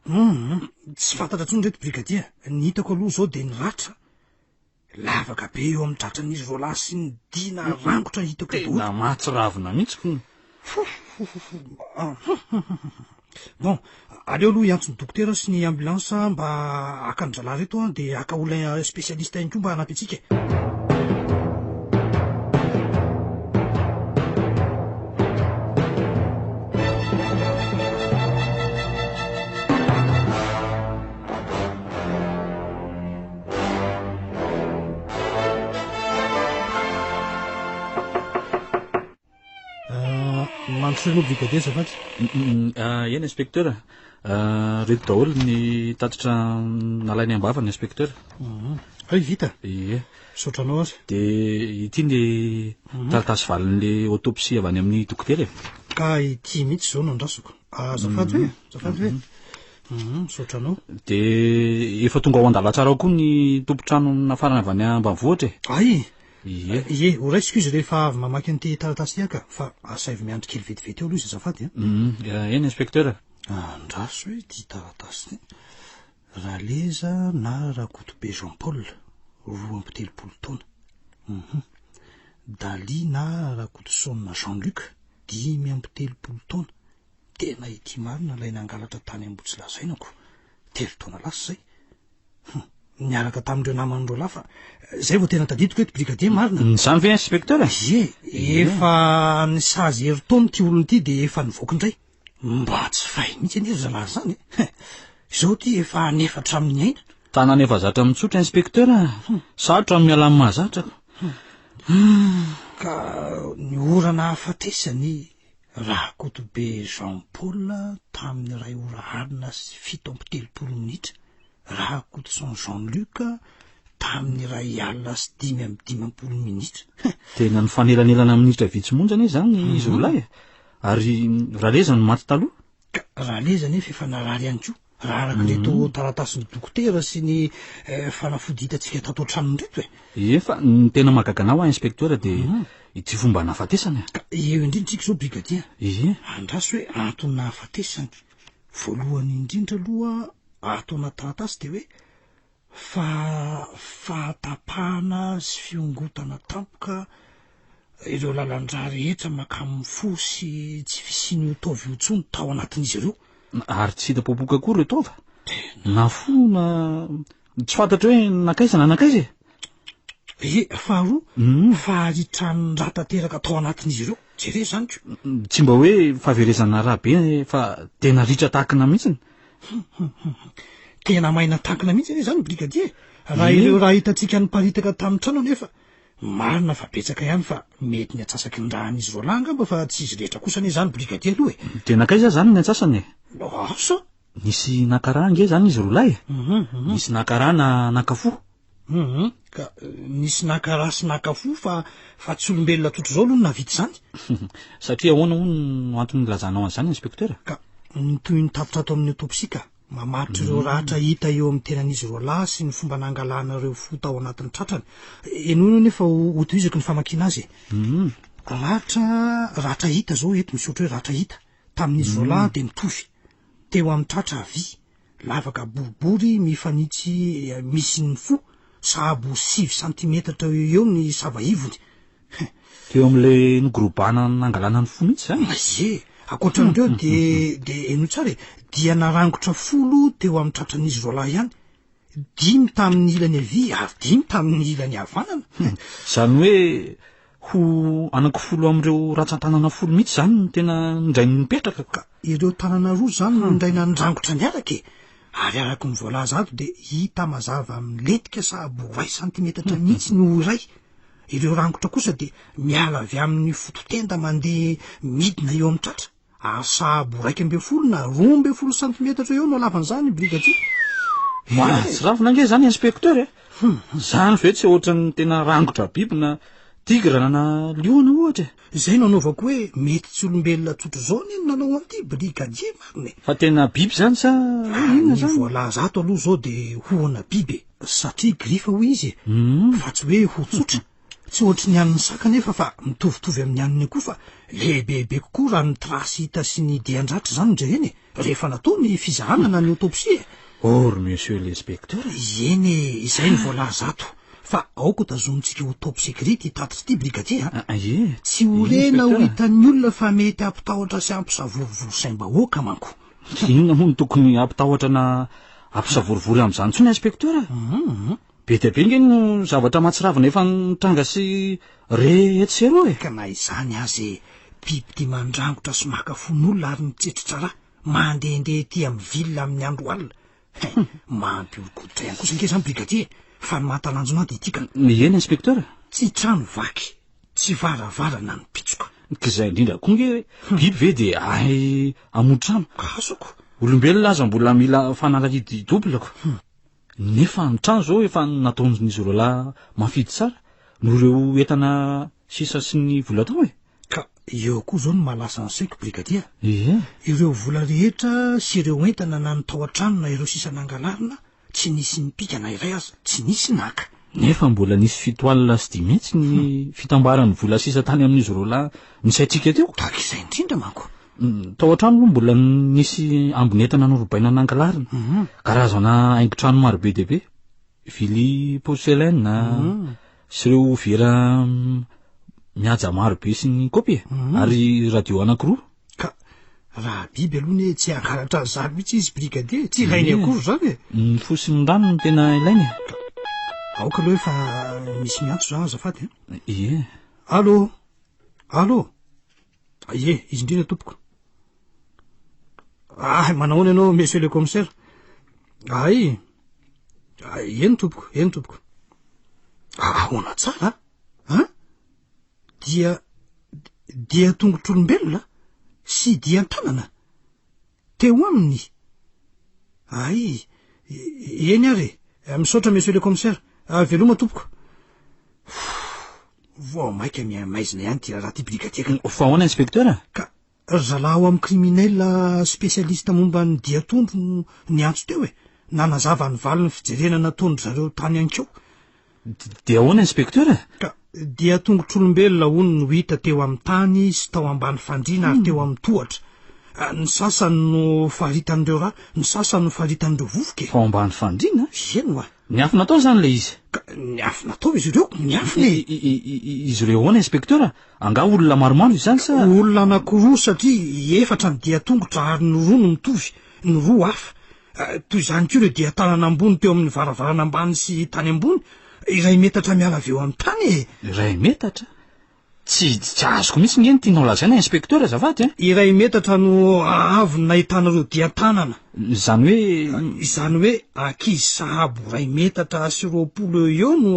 tsy fantatra tsony reto brigadia ny hitako aloha zao de nyratra lavaka be eo amin'ny tratran'izy roa lahy sy ny dina rangotra hitako tena mahatsiravina mihitsy ko bon aleo aloha iantsony dokotera sy ny ambulance mba akany zalahy reto a de aka olona spécialiste ihany ko mba hanampy atsika manotreno brigadia zafady eny inspecteur reto daholo ny tatitra nalainy ambavany inspecteur ay vita ie saotranao azy de ity le taratasy valin'le autopsie avy any amin'ny dokotera e ka ity mihitsy zao no andrasoko zafady hoe saotranao de efa tonga ao andala tsara koa ny tompotrano nafarana avy any ambanivohitra e ay ie ho ray excuse rehefa avy mamaky an'ity taratasy ty aka fa asaivy miandry kely vetivety eo aloha izy azafady eny inspecteur andraso hoe ty taratasy raha leza na rakotobe Jean Paul 2 taona Dali na rakotosaona Jean-Luc 5 taona tena ity marina lay nangalatra tany ambotsy lazainako 3 taona lasa zay niaraka tamin'ireo namandreo lahy fa zay vao tena tadidiko eto brigadia marina zany ve inspecteur efa ny sazy heritaona ty olony ity de efa nivoakindray mba tsy fay mihitsy aniry zalahy zany zao ty efa nefatra amin'ny aina tanana efa zatra mitsotra inspecteur sarotra amin'ny miala amin'ny mahazatra ka ny orana hafatesany rakotobe Jean Paul tamin'ny ray ora harina sy 7 minitra rakotoson Jean-Luc tamin'ny ray alina sy 5 minitra tena ny fanelanelana minitra vitsymonjany zany izy olahy ary raha leza no maty taloha ka raha leza nefa efa narary ihany koa raha araka reto taratasin'ny dokotera sy ny fanafody hitatsika tato an-tranony reto efa ny tena magaganao a inspecteur de ity fomba nahafatesany ka eo indrindratsika zao brigadia andraso hoe antony nahafatesany voalohany indrindra aloha ato anaty taratasy de hoe fahatapahana sy fiongotana tampoka ireo lalandra rehetra makamy fo sy tsy fisiny taovy otsony tao anatin'izy ireo ary tsy hita popoka koa reo taova na fo na tsy fantatra hoe nakaiza na nakaiza faharoa faharitrany raha tanteraka tao anatin'izy ireo jere zany ko tsy mba hoe fahaverezana raha be fa tena ritra takina mihitsiny tena maina takina mihitsy re zany brigadier raha ireo raha hitantsika ny mparitaka tamin'ny trano nefa marina fa betsaka ihany fa mety ny atsasaky ny rahan'izy roa lahy ngamba fa tsy izy rehetra kosa ne zany brigadier aloha tena kaiza zany ny atsasany asa nisy nakaraha nge zany izy roa lahy nisy nakaraha na nakafo ka nisy nakaraha sy nakafo fa tsy olombelona totro zao aloha navity zany satria ahoana ho no antony lazanao an'izany inspektera ka nytoy ny tapitra ato amin'ny autopsia ka mamaritra ireo rahatra hita eo amin'ny tenan'izy roa lahy sy ny fomba nangalanareo fo tao anatin'ny tratrany enono nefa ho toizako ny famakiana azy rahatra hita zao eto misy ohatra hoe rahatra hita tamin'izy roa lahy de mitovy teo amin'ny tratra vy lavaka boribory mifanitsy misy ny fo sahabo 6 cm eo ny savaivony teo amin'le nogrobana nangalana ny fo mihitsy zany aze akoatran'ireo de eno tsara dia narangotra folo teo amin'ny tratran'izy roa lahy ihany 5 tamin'ny ilany avy ary 5 tamin'ny ilany havanana zany hoe ho anankifolo amin'ireo ratsan-tanana folo mihitsy zany ny tena ndray nipetraka ka ireo tanana roa zany no ndray nandrangotra ny araka ary araky ny voalaza ato de hita mazava miletika sahabo 20 cm mihitsy ny iray ireo rangotra kosa de miala avy amin'ny fototenda mandeha midina eo amin'ny tratra ary sahabo 12 na 12 cm eo no alavan'izany brigadier sy ravina nge zany inspekteur zany ve tsy ohatrany tena rangotra biby na tigra na liona ohatra zay no anaovako hoe mety tsy olombelona tsotro zao ny nanao an'ity brigadier marine fa tena biby zany sa inona zany voalaza ato aloha zao de hoana biby satria grifa hoy izy fa tsy hoe ho tsotra tsy ohatry ny an'ny saka nefa fa mitovitovy amin'ny aniny koa fa lehibebe kokoa raha ny trasy hita sy ny diandratra zany jereny rehefa natao ny fizahanana ny autopsie or monsieur l'inspecteur eny izay ny voalaza ato fa aoko tazonitsika autopsie grid hitatitra ity brigadier tsy horena ho hitan'ny olona fa mety ampitahotra sy ampisavorovoro saim-bahoaka manko inona moa ny tokony ampitahotra na ampisavorovory amin'izany tsony inspekteur be dia be nge no zavatra mahatsiravina efa nitranga sy rehetseroa ka na izany azy biby tia mandrangotra sy makafon'olona ary mitsetritra raha mandehandeha ty amin'ny vilona amin'ny andro alina mampiolikodotra ihany kosa nge zany brigadier fa ny mahatalanjona de ity ka eny inspekteur tsy trano vaky tsy varavarana ny pitsoka ka zay indrindra koa nge biby ve de ay amotrano kasoko olombelona aza mbola mila fanalahidy doblako nefa ny trano zao efa nataon'izy roa lahy mafidy tsara no ireo entana sisa sy ny vola tao ka eo koa zao ny malasa ny saiko brigadier ireo vola rehetra sy ireo entana na ny tao an-trano na ireo sisa nangalarina tsy nisy nipikana iray aza tsy nisy naka nefa mbola nisy fitoalina sy dimitsy ny fitambarany vola sisa tany amin'izy roa lahy nisaitsika teo taka izay indrindra manko tao an-trano moa mbola nisy ambonetana norobaina nangalarina karazana haingo-trano maro be deabe vily porcelaine sy ireo vera mihaja maro be sy ny kopy ary radio anankiroa ka raha biby aloha ny tsy angalatra zary mihitsy izy brigadier tsy ilainy akory zany ny fosy ny rano no tena ilainy aoka aloha efa misy miantso za azafady allo izy indrindra tompoko manahoana ianao monsieur le commissaire eny tompoko ahoana tsara dia tongotr'olombelona sy dia an-tanana teo aminy eny ary misaotra monsieur le commissaire veloma tompoko vao maika maizina ihany ty raha ty brigadier fa ahoana inspekteur ka zalaho amin'ny criminel spécialiste momba ny diatondro ny antso teo nanazava ny valiny fijerena nataondry zareo tany ankeo de ahoana inspekteur ka dia tongotr'olombelona hono no hita teo amin'ny tany sy tao ambany fandriana ary teo amin'ny tohatra ny sasany no faritan'ireo raha ny sasany no faritan'ireo vovoka tao ambany fandriana eno ny afo natao zany le izy ka ny afo natao izy ireo ny afony izy ireo ahoana inspekteur anga olona maromaro izany sa olona anankiroa satria efatra ny dia tongotra ary ny roa no mitovy ny roa hafa toy izany ko ireo dia tanana ambony teo amin'ny varavarana ambany sy tany ambony iray metatra miala avy eo amin'ny tany iray metatra tsy azoko mihitsy ngeny tianao lazaina inspekteur azafady iray metatra no avy nahitanareo dia tanana izany hoe ankizy sahabo iray metatra sy 20 eo no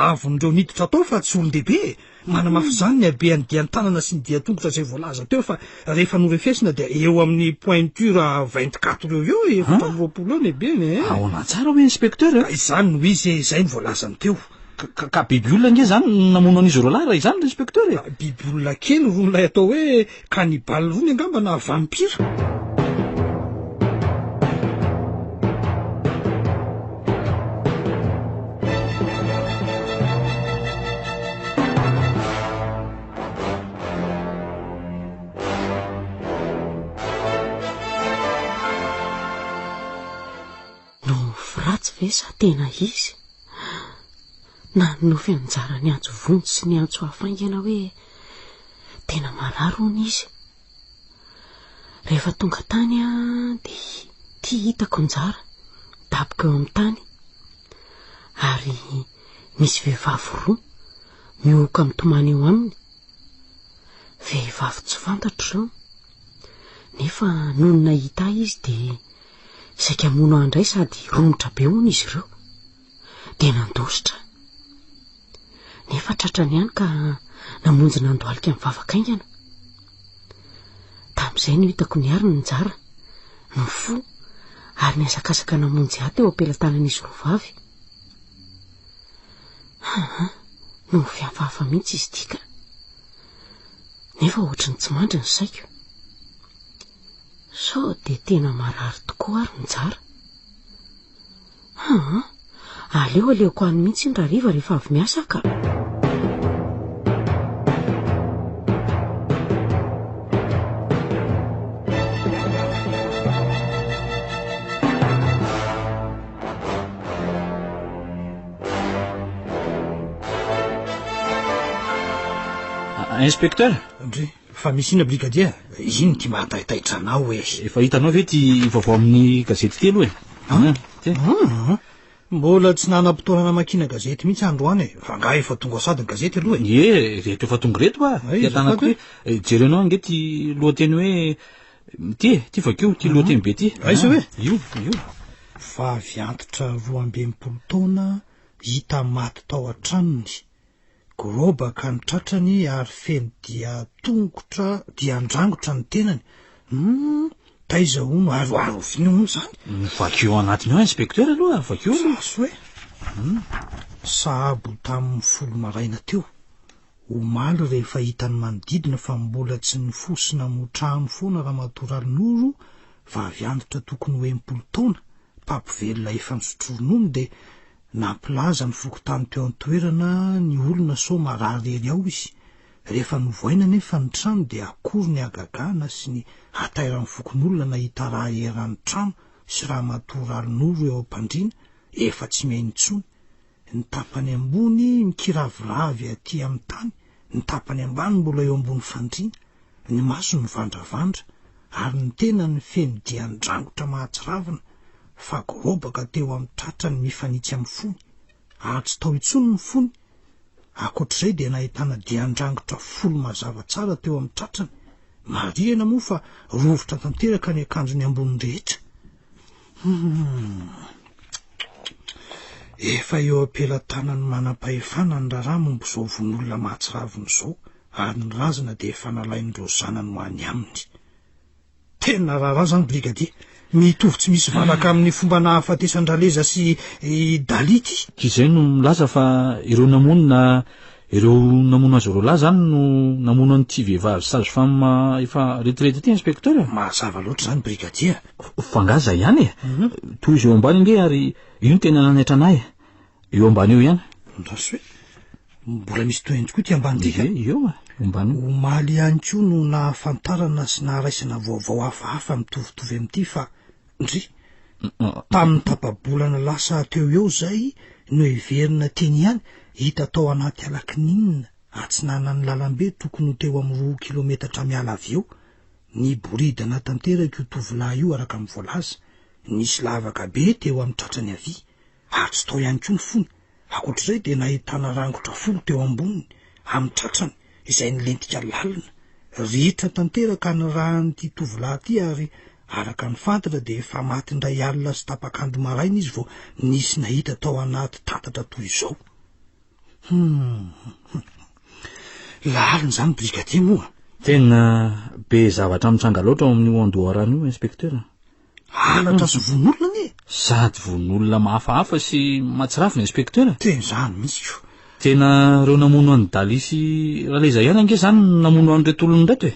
avon'ireo niditra tao fa tsy olon-dehibe manamafy izany ny habean'ny dia tanana sy ny dia tongotra izay voalaza teo fa rehefa norefesina dia eo amin'ny pointure 24 eo efatra 20 eo ny habeny aona tsara hoe inspekteur izany no izy izay ny voalazany teo ka biby olona nge zany namono an'izy roa lahy raha izany inspekteur biby olona kely ron'ilay atao hoe cannibale rony angamba na vampira no firatsy ve sa tena izy na nofy anjara ny antso vonjy sy ny antso hafaingana hoe tena mararo ny izy rehefa tonga tany dia tia hitako njara daboka eo amin'ny tany ary misy vehivavy roa mioka mitomany eo aminy vehivavy tsy fantatro ireo nefa noho nahita izy dia saika mono andray sady romotra be hono izy ireo dia nandositra nefa tratrany ihany ka namonjy nandohalika amin'ny vavakaingana tamin'izay no hitako ny ary ny njara ny fo ary niasakasaka namonjy ahy teo ampelantanan'izy roa vavy no fiafahafa mihitsy izy tika nefa ohatry ny tsy mandry ny saiko sao dia tena marary tokoa ary ny njara aleoko any mihitsy ny rariva rehefa avy miasa ka inspekteur ndre fa misy ina brigadier iny ty mahatahitaitra anao hoe efa hitanao ve ty vaovao amin'ny gazety ty aloha mbola tsy nanam-potoana namakina gazety mihitsy androany fa nga efa tonga sady ny gazety aloha reto efa tonga reto tiatanako hoe jerenao ange ty lohateny hoe ty vakeo ty lohateny be ty aiza hoe io fa avy antitra 12 taona hita maty tao an-tranony gorobaka ny tratrany ary feno dia tongotra dia andrangotra ny tenany taiza ono aro viny ono zany vakeo anatiny ao inspekteur aloha vakeo saso hoe sahabo tamin'ny folo maraina teo omaly rehefa hitany manodidina fa mbola tsy ny fosina motrahany foana raha matoraly noro fa avy antitra tokony 20 taona papvelona efa nisotroronony dia nampilaza ny fokotany teo an-toerana ny olona so mararery ao izy rehefa novoaina nefa ny trano dia akory ny agagana sy ny atairan'ny fokon'olona nahita raha eran'ny trano sy raha matoraly noro eo am-pandriana efa tsy miainy intsony ny tapany ambony mikiraviravy aty amin'ny tany ny tapany ambany mbola eo ambony fandriana ny maso ny vandravandra ary ny tena ny feno dia ndrangotra mahatsiravina fa gorobaka teo amin'ny tratrany mifanitsy amin'ny fony ary tsy tao intsony ny fony akoatr'izay dia nahitana diandrangotra folo mazava tsara teo amin'ny tratrany marihana moa fa rovotra tanteraka ny akanjony ambony rehetra efa eo ampelantanany manam-pahefana ny raharaha mombo izao von'olona mahatsiraviny izao ary ny razana dia efa nalain'ireo zanany ho any aminy tena raharaha zany brigadier mitovy tsy misy valaka amin'ny fomba nahafatesan-draleza sy dality izay no milaza fa ireo namono azy ireo lahy zany no namono an'ity vehivavy sage femme efa retraité ty inspekteur mahazava loatra zany brigadier fangaza ihany toy izy eo ambany nge ary io ny tena nanaitra anahy eo ambany eo ihany ndasy hoe mbola misy toenjy koa ty ambany tika eo ambany omaly ihany koa no nahafantarana sy naharaisana vaovao hafahafa mitovitovy amin'ity fa ndry tamin'ny tapabolana lasa teo eo zay no iverina teny ihany hita tao anaty alakininina atsinana ny lalambe tokony ho teo amin'ny 2 kilometatra miala avy eo ny boridana tanteraka io tovolahy io araka amin'ny voalaza nisy lavaka be teo amin'ny tratrany avy ary tsy tao ihany koa ny fony akoatr'izay dia nahitana rangotra folo teo amboniny amin'ny tratrany izay nilentika lalina ritra tanteraka ny rahan'ity tovolahy ty ary araka ny fantatra dia efa maty ndray alina sy tapakandro maraina izy vao nisy nahita tao anaty tatatra toy izao lalina zany brigadier moa tena be zavatra mitsanga loatra ao amin'io andoharana io inspecteur halatra sy von'olona ne sady von'olona mahafahafa sy matsirafina inspecteur teny zany mihitsy ko tena reo namono any dalisy raha le izay ihany ange zany namono an'reto olona ndraiky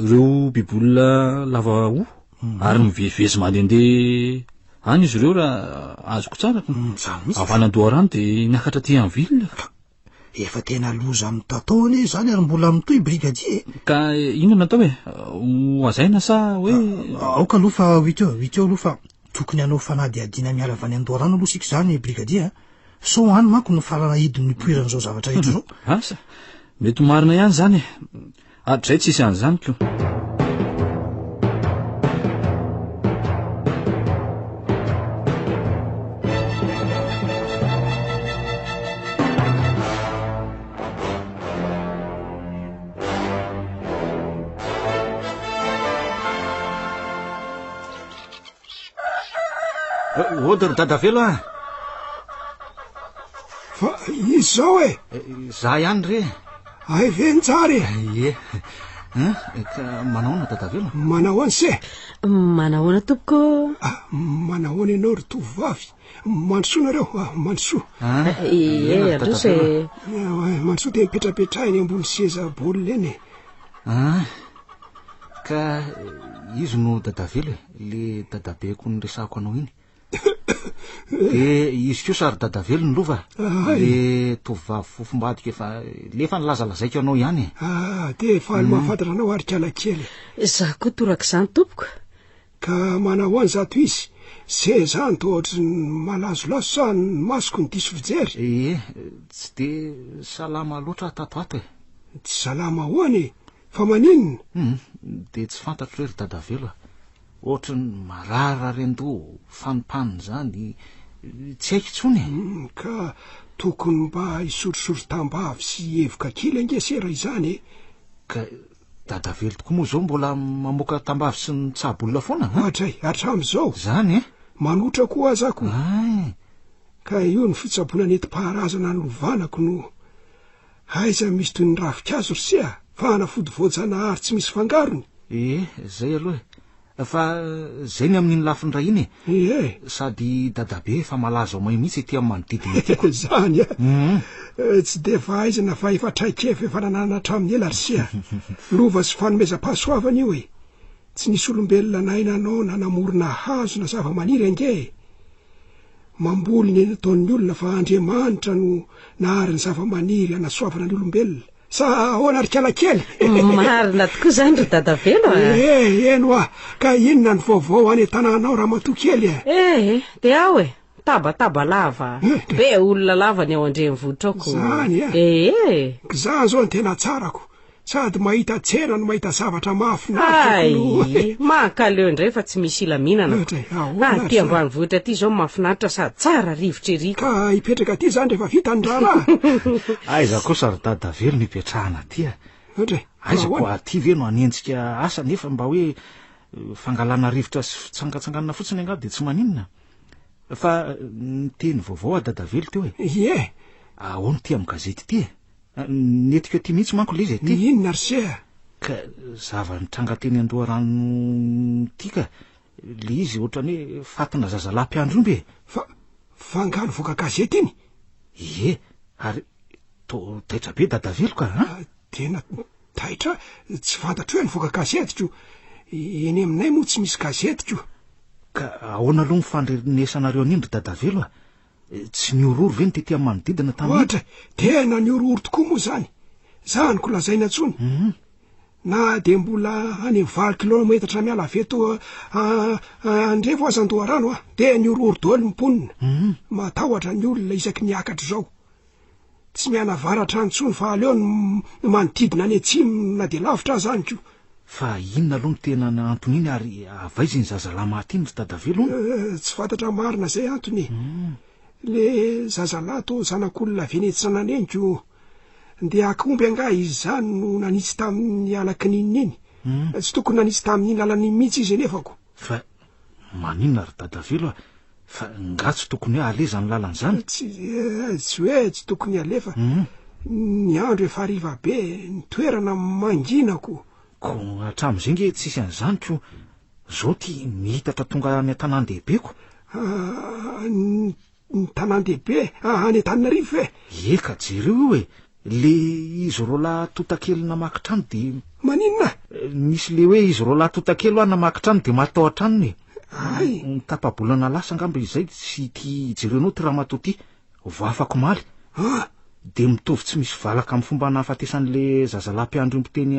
reo bibolona lava ho ary mivezivezy mandehandeha any izy ireo raha azoko tsara avanandoharany dia niakatra ty amin'ny ville efa tena loza amin'ny tatao ane zany ary mbola mitoy brigadier ka ino natao hoe ho azaina sa hoe aoka aloha fa 8 eo aloha fa tokony hanao fanady adina miala avy any andoharana aloha sika zany brigadier so any manko no farana hidiny nipoiran'izao zavatra rehetra zao asa mety marina ihany zany hatrizay tsisy an'izany ko Odry dadavelo a fa izy zao e za ihany re ay veny tsary ka manahoana dadavelo manahoana se manahoana tompoko manahoana ianao ry tovovavy mandrosoanareo mandrosoa androso mandrosoa dia mipetrapetrahiny ambony seza baolina eny ka izy no dadavelo le dadabeko ny resako anao iny de izy keo sary dadavelo ny lova le tovovavy fofombadika lefa nilazalazaiko anao ihany de faly mahafantatra anao arikala kely za koa toraka izany tompoko ka manahoany zato izy se zany to ohatry malazolazo sa ny masoko ny diso fijery tsy de salama loatra tato ato tsy salama hoany fa maninona de tsy fantatro hoe ry dadavelo ohatra ny marara rendo fanopany zany tsy haiko tsony ka tokony mba hisotrosotro tambavy sy evoka kely angesera izany ka dadavelo tokoa moa zao mbola mamoaka tambavy sy ny tsabolona foana atray hatram'izao zany manotra koa azako ka io ny fitsaboana neti-paharazana ny lovanako no aiza misy toy ny ravikazo rysea fa hanafody voajanahary tsy misy fangarony zay aloha fa zay ny amin'iny lafiny ray iny sady dadabe fa malaza ao may mihitsy ty amin'ny manodidina tiako zany tsy de fahaizana fa efa traikefa efa nanana hatramin'ny ela rysea lova sy fanomezam-pahasoavana io tsy nisy olombelona nainanao nanamorona hazo na zava-maniry ange mamboly ny nataon'ny olona fa Andriamanitra no nahariny zava-maniry anasoavana ny olombelona sa ahoana rikala kely marina tokoa zany ry dadavelo eno ka inona ny vaovao any tanànao raha matoa kely de ao tabataba lava be olona lava ny ao andrenivohitra ako zany zany zao ny tena tsarako sady mahita tsena no mahita zavatra mahafinaritra mahakaleo indray fa tsy misy ilaminana ty ambanivohitra ty zao mahafinaritra sady tsara rivotra ery ka hipetraka ty zany rehefa vita ny raharaha aiza kosa ry dadavelo nipetrahana ty aiza ko aty ve no anenjika asa nefa mba hoe fangalana rivotra sy fitsangatsanganana fotsiny angady de tsy maninona fa nyteny vaovao dadavelo teo ahoana ty amin'ny gazety ty netika ty mihitsy manko le izy ty inona rysea ka zava-nitranga teny Andoharano tika le izy ohatrany hoe fatina zazalahy-mpiandro omby fa fangano voaka gazety iny ary taitra be dadavelo ka tena taitra tsy fantatro hoe ny voaka gazetiko eny aminay moa tsy misy gazetiko ka ahoana aloha mifandrenesanareo an'indry dadavelo tsy niororo ve ny tety amin'ny manodidina ohatra tena niororo tokoa moa zany ko lazaina tsony na de mbola any 20 kilometatra miala veto andrevo azandoarano a de ny ororodôly mimponina matahotra ny olona isaky niakatra zao tsy miana varatra antsony fa aleo ny manodidina any atsimo na de lavitra zany ko fa inona aloha ny tena antony iny ary avaiziny zazalahy maty iny ry dadavelo tsy fantatra marina zay antony le zazalahy to zanak'olona venetsana neniko de akomby anga izy zany no nanisy tamin'ny alakin'iny iny tsy tokony nanisy tamin'iny alany mihitsy izy enefako fa maninona ry dadavelo fa nga tsy tokony hoe aleza ny lalan'izany tsy hoe tsy tokony alefa ny andro efa riva be ny toerana manginako ko hatramin'izay nge tsisy an'izany ko zao ty mihitatra tonga any an-tanàn-dehibeko ny tanàn-dehibe any Antananarivo eka jereo io le izy ro lahy totakely namakitrano de maninona misy le hoe izy ro lahy totakely ho namakitrano de matao an-tranony ay ny tapabolana lasa angamba izay sy ty jerenao ty raha mato ty vo afako maly de mitovy tsy misy valaka amin'ny fomba nahafatesan'le zazalahy mpiandro impiteny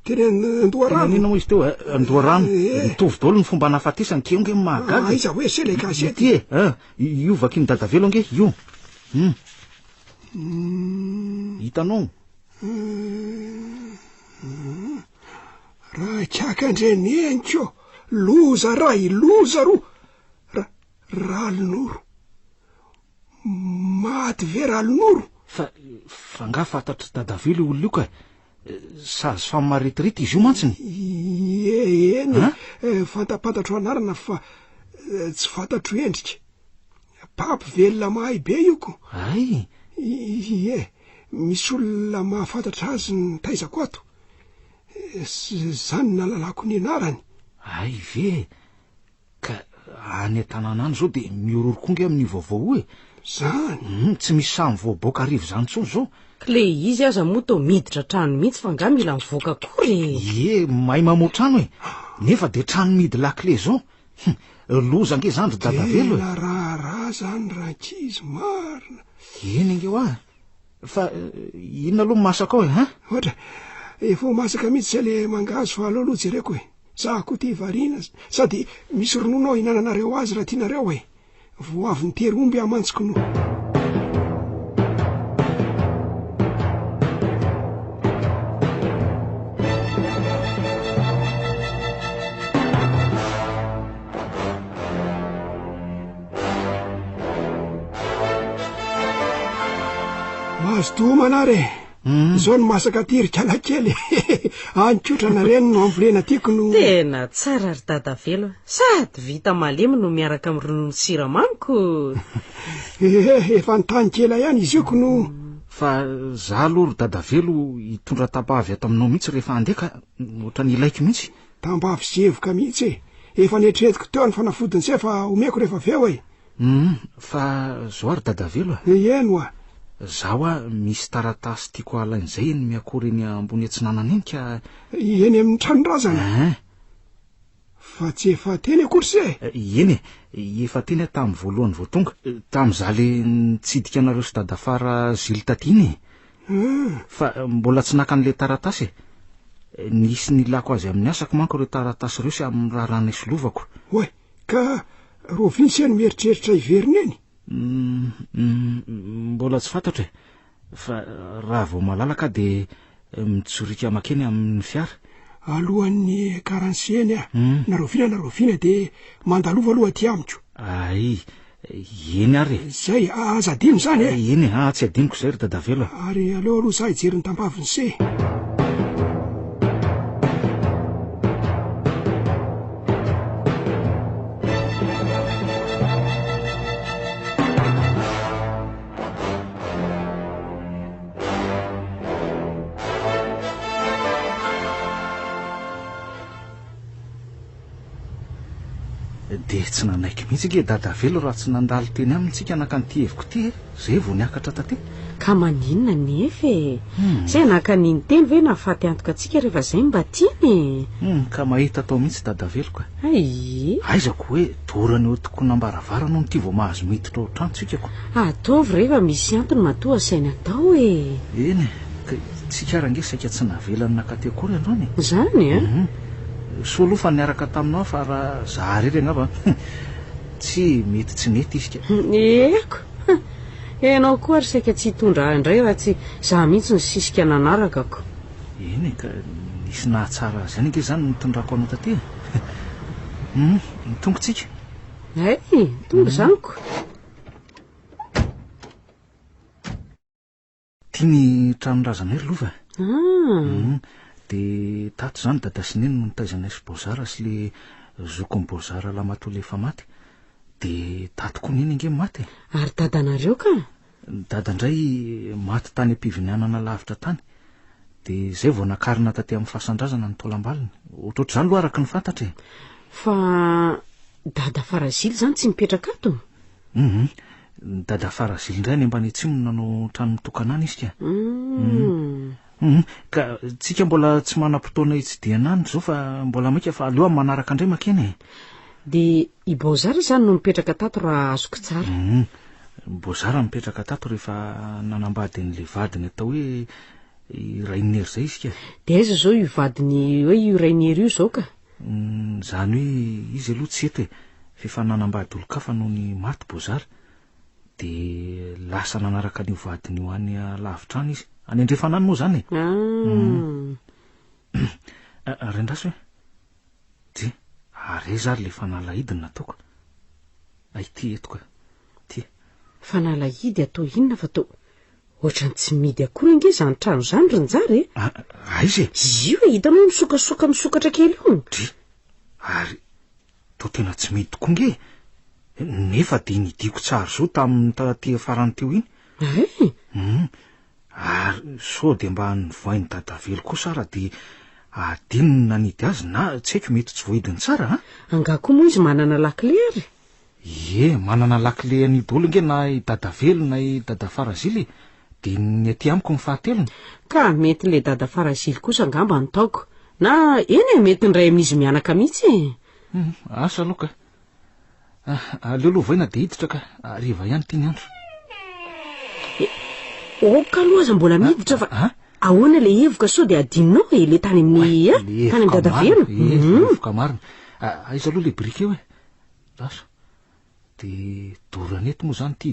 teny Andoharano inona moa izy teo Andoharano mitovy daholo ny fomba nahafatesany keo nge mahagaga iza hoe se le gazety io vakiny dadavelo nge io hitanao raha kiakandreneniko loza ray loza ro ralonoro maty ve ralonoro fa nga fantatry dadavelo olona io ka sazy fa maritirity izy io mantsiny eny fantapantatro anarana fa tsy fantatro endrika papo velona mahay be io ko ay misy olona mahafantatra azy ny taizako ato zany nalalako ny anarany ay ve ka any an-tanàna any zao de miororokonge amin'ny vaovao zany tsy misy samy voaboaka arivo zany tsony zao le izy aza moa to miditra trano mihitsy fa nga mila mivoaka kory mahay mamoa-trano nefa de trano midy lakle zao loza nge zany ry dadavelo raha zany rankizy marina eny ngeo fa inona aloha masaka ao ohatra efa masaka mihitsy zay le mangazo fa aloha jereko za koa ty variana sady misy rononao hinananareo azy raha tianareo vo avy nitery omby amantsiko no mahazo domanare zao ny masaka tiry kalakely anikotrana reny no ambolena tiako no tena tsara ry dadavelo sady vita malemy no miaraka amin'ny ronono siramamiko efa nytany kela ihany izy ioko no fa za aloha ry dadavelo hitondra tambavy ato aminao mihitsy rehefa andeka ohatra ny ilaiko mihitsy tambavy zevoka mihitsy efa netretiko teo ny fanafodin'izay fa omeko rehefa aveo fa zao ry dadavelo eno zaho misy taratasy tiako alain'izay eny miakory eny ambony atsinanana eny ka eny amin'ny tranorazana fa tsy efa teny akory se eny efa teny tamin'ny voalohany vao tonga tamin'iza le nitsidika anareo sy dadafara zily tatiny fa mbola tsy naka an'le taratasy nisy nilako azy amin'ny asako manko reo taratasy reo sy amin'ny raha rana isolovako oe ka rovinsy eny mieritreritra iveriny eny mbola tsy fantatra fa raha vao malalaka de mitsorika makeny amin'ny fiara alohan'ny karansy eny naroviana de mandalova aloha aty amiko ay eny ary zay aza adino zany eny tsy adiniko zay ry dadavelo ary aleo aloha za hijery ny tambaviny se de tsy nanaiky mihitsy nge dadavelo raha tsy nandalo teny amintsika naka nyty heviko ty zay vao niakatra taty ka maninona nefa zay naka niny teny ve nafaty antoka atsika rehefa zay mba tiany ka mahita atao mihitsy dadavelo ka aizako hoe dorany eo toko nambaravara no nyty vao mahazo miditra ao trano tsikako ataovy rehefa misy antony matoa sainy atao eny tsika range saika tsy navelany nakateakory androny zany a so aloha fa niaraka taminao fa raha za rery angamba tsy mety tsy mety izy ka eko ianao koa ary saika tsy hitondra indray raha tsy za mihitsy ny sisika nanarakako eny ka nisy nahatsara zany ange zany nitondrako anao taty nitongotsika ay tonga zaniko tia ny tranondrazanay ry lova de tato zany dada sineny no nitaizanay sy bozara sy le zokony bozara lamato le efa maty de tato koa niny ange maty ary dadanareo ka dada indray maty tany am-pivinianana lavitra tany de zay vao nakarina taty amin'ny fahasandrazana ny tolam-baliny ohatrohatr'izany loha araka ny fantatra fa dada farazily zany tsy mipetraka ato dada farazily indray any ambany atsimo nanao trano mitokanany izy ka ka tsika mbola tsy manam-potoana hitsidianany zao fa mbola maika fa aleo amin'ny manaraka indray makeny de i bozara zany no mipetraka tato raha azoko tsara bozara mipetraka tato rehefa nanambady n'le vadiny atao hoe rainier zay izy ka de aiza zao io vadiny hoe io rainier io zao ka zany hoe izy aloha tsy eto fefa nanambady olo-kafa noho ny maty bozara de lasa nanaraka n'io vadiny io any lavitrany izy any andrefanany moa zany rendraso hoe ty are zary le fanalahidiny nataoko ay ty eto ka ty fanalahidy atao inona fa tao ohatrany tsy midy akory ange zany trano zany ronjary aizy io hitanao misokasoka misokatra kely io ty ary to tena tsy midy tokoa nge nefa de nidiko tsara zao tamin'ny taty farany teo iny ary so de mba nivoainy dadavelo koa sara de adinony nanidy azy na tsy haiko mety tsy voidiny tsara angako moa izy manana lakile ary manana lakile an'idolo nge na i dadavelo na i dada farazily de ny aty amiko ny fahatelony ka mety le dada farazily kosa angamba nitaoko na eny mety ndray amin'izy mianaka mihitsy asa aloha ka aleo aloha vaina de hiditra ka ariva ihany ty ny andro oka aloha aza mbola miditra fa ahoana le evoka so de adinonao le tany amin'ny tany amin'ny dadavelo evoka marina aiza aloha le brike hoe raso de doranety moa zany ty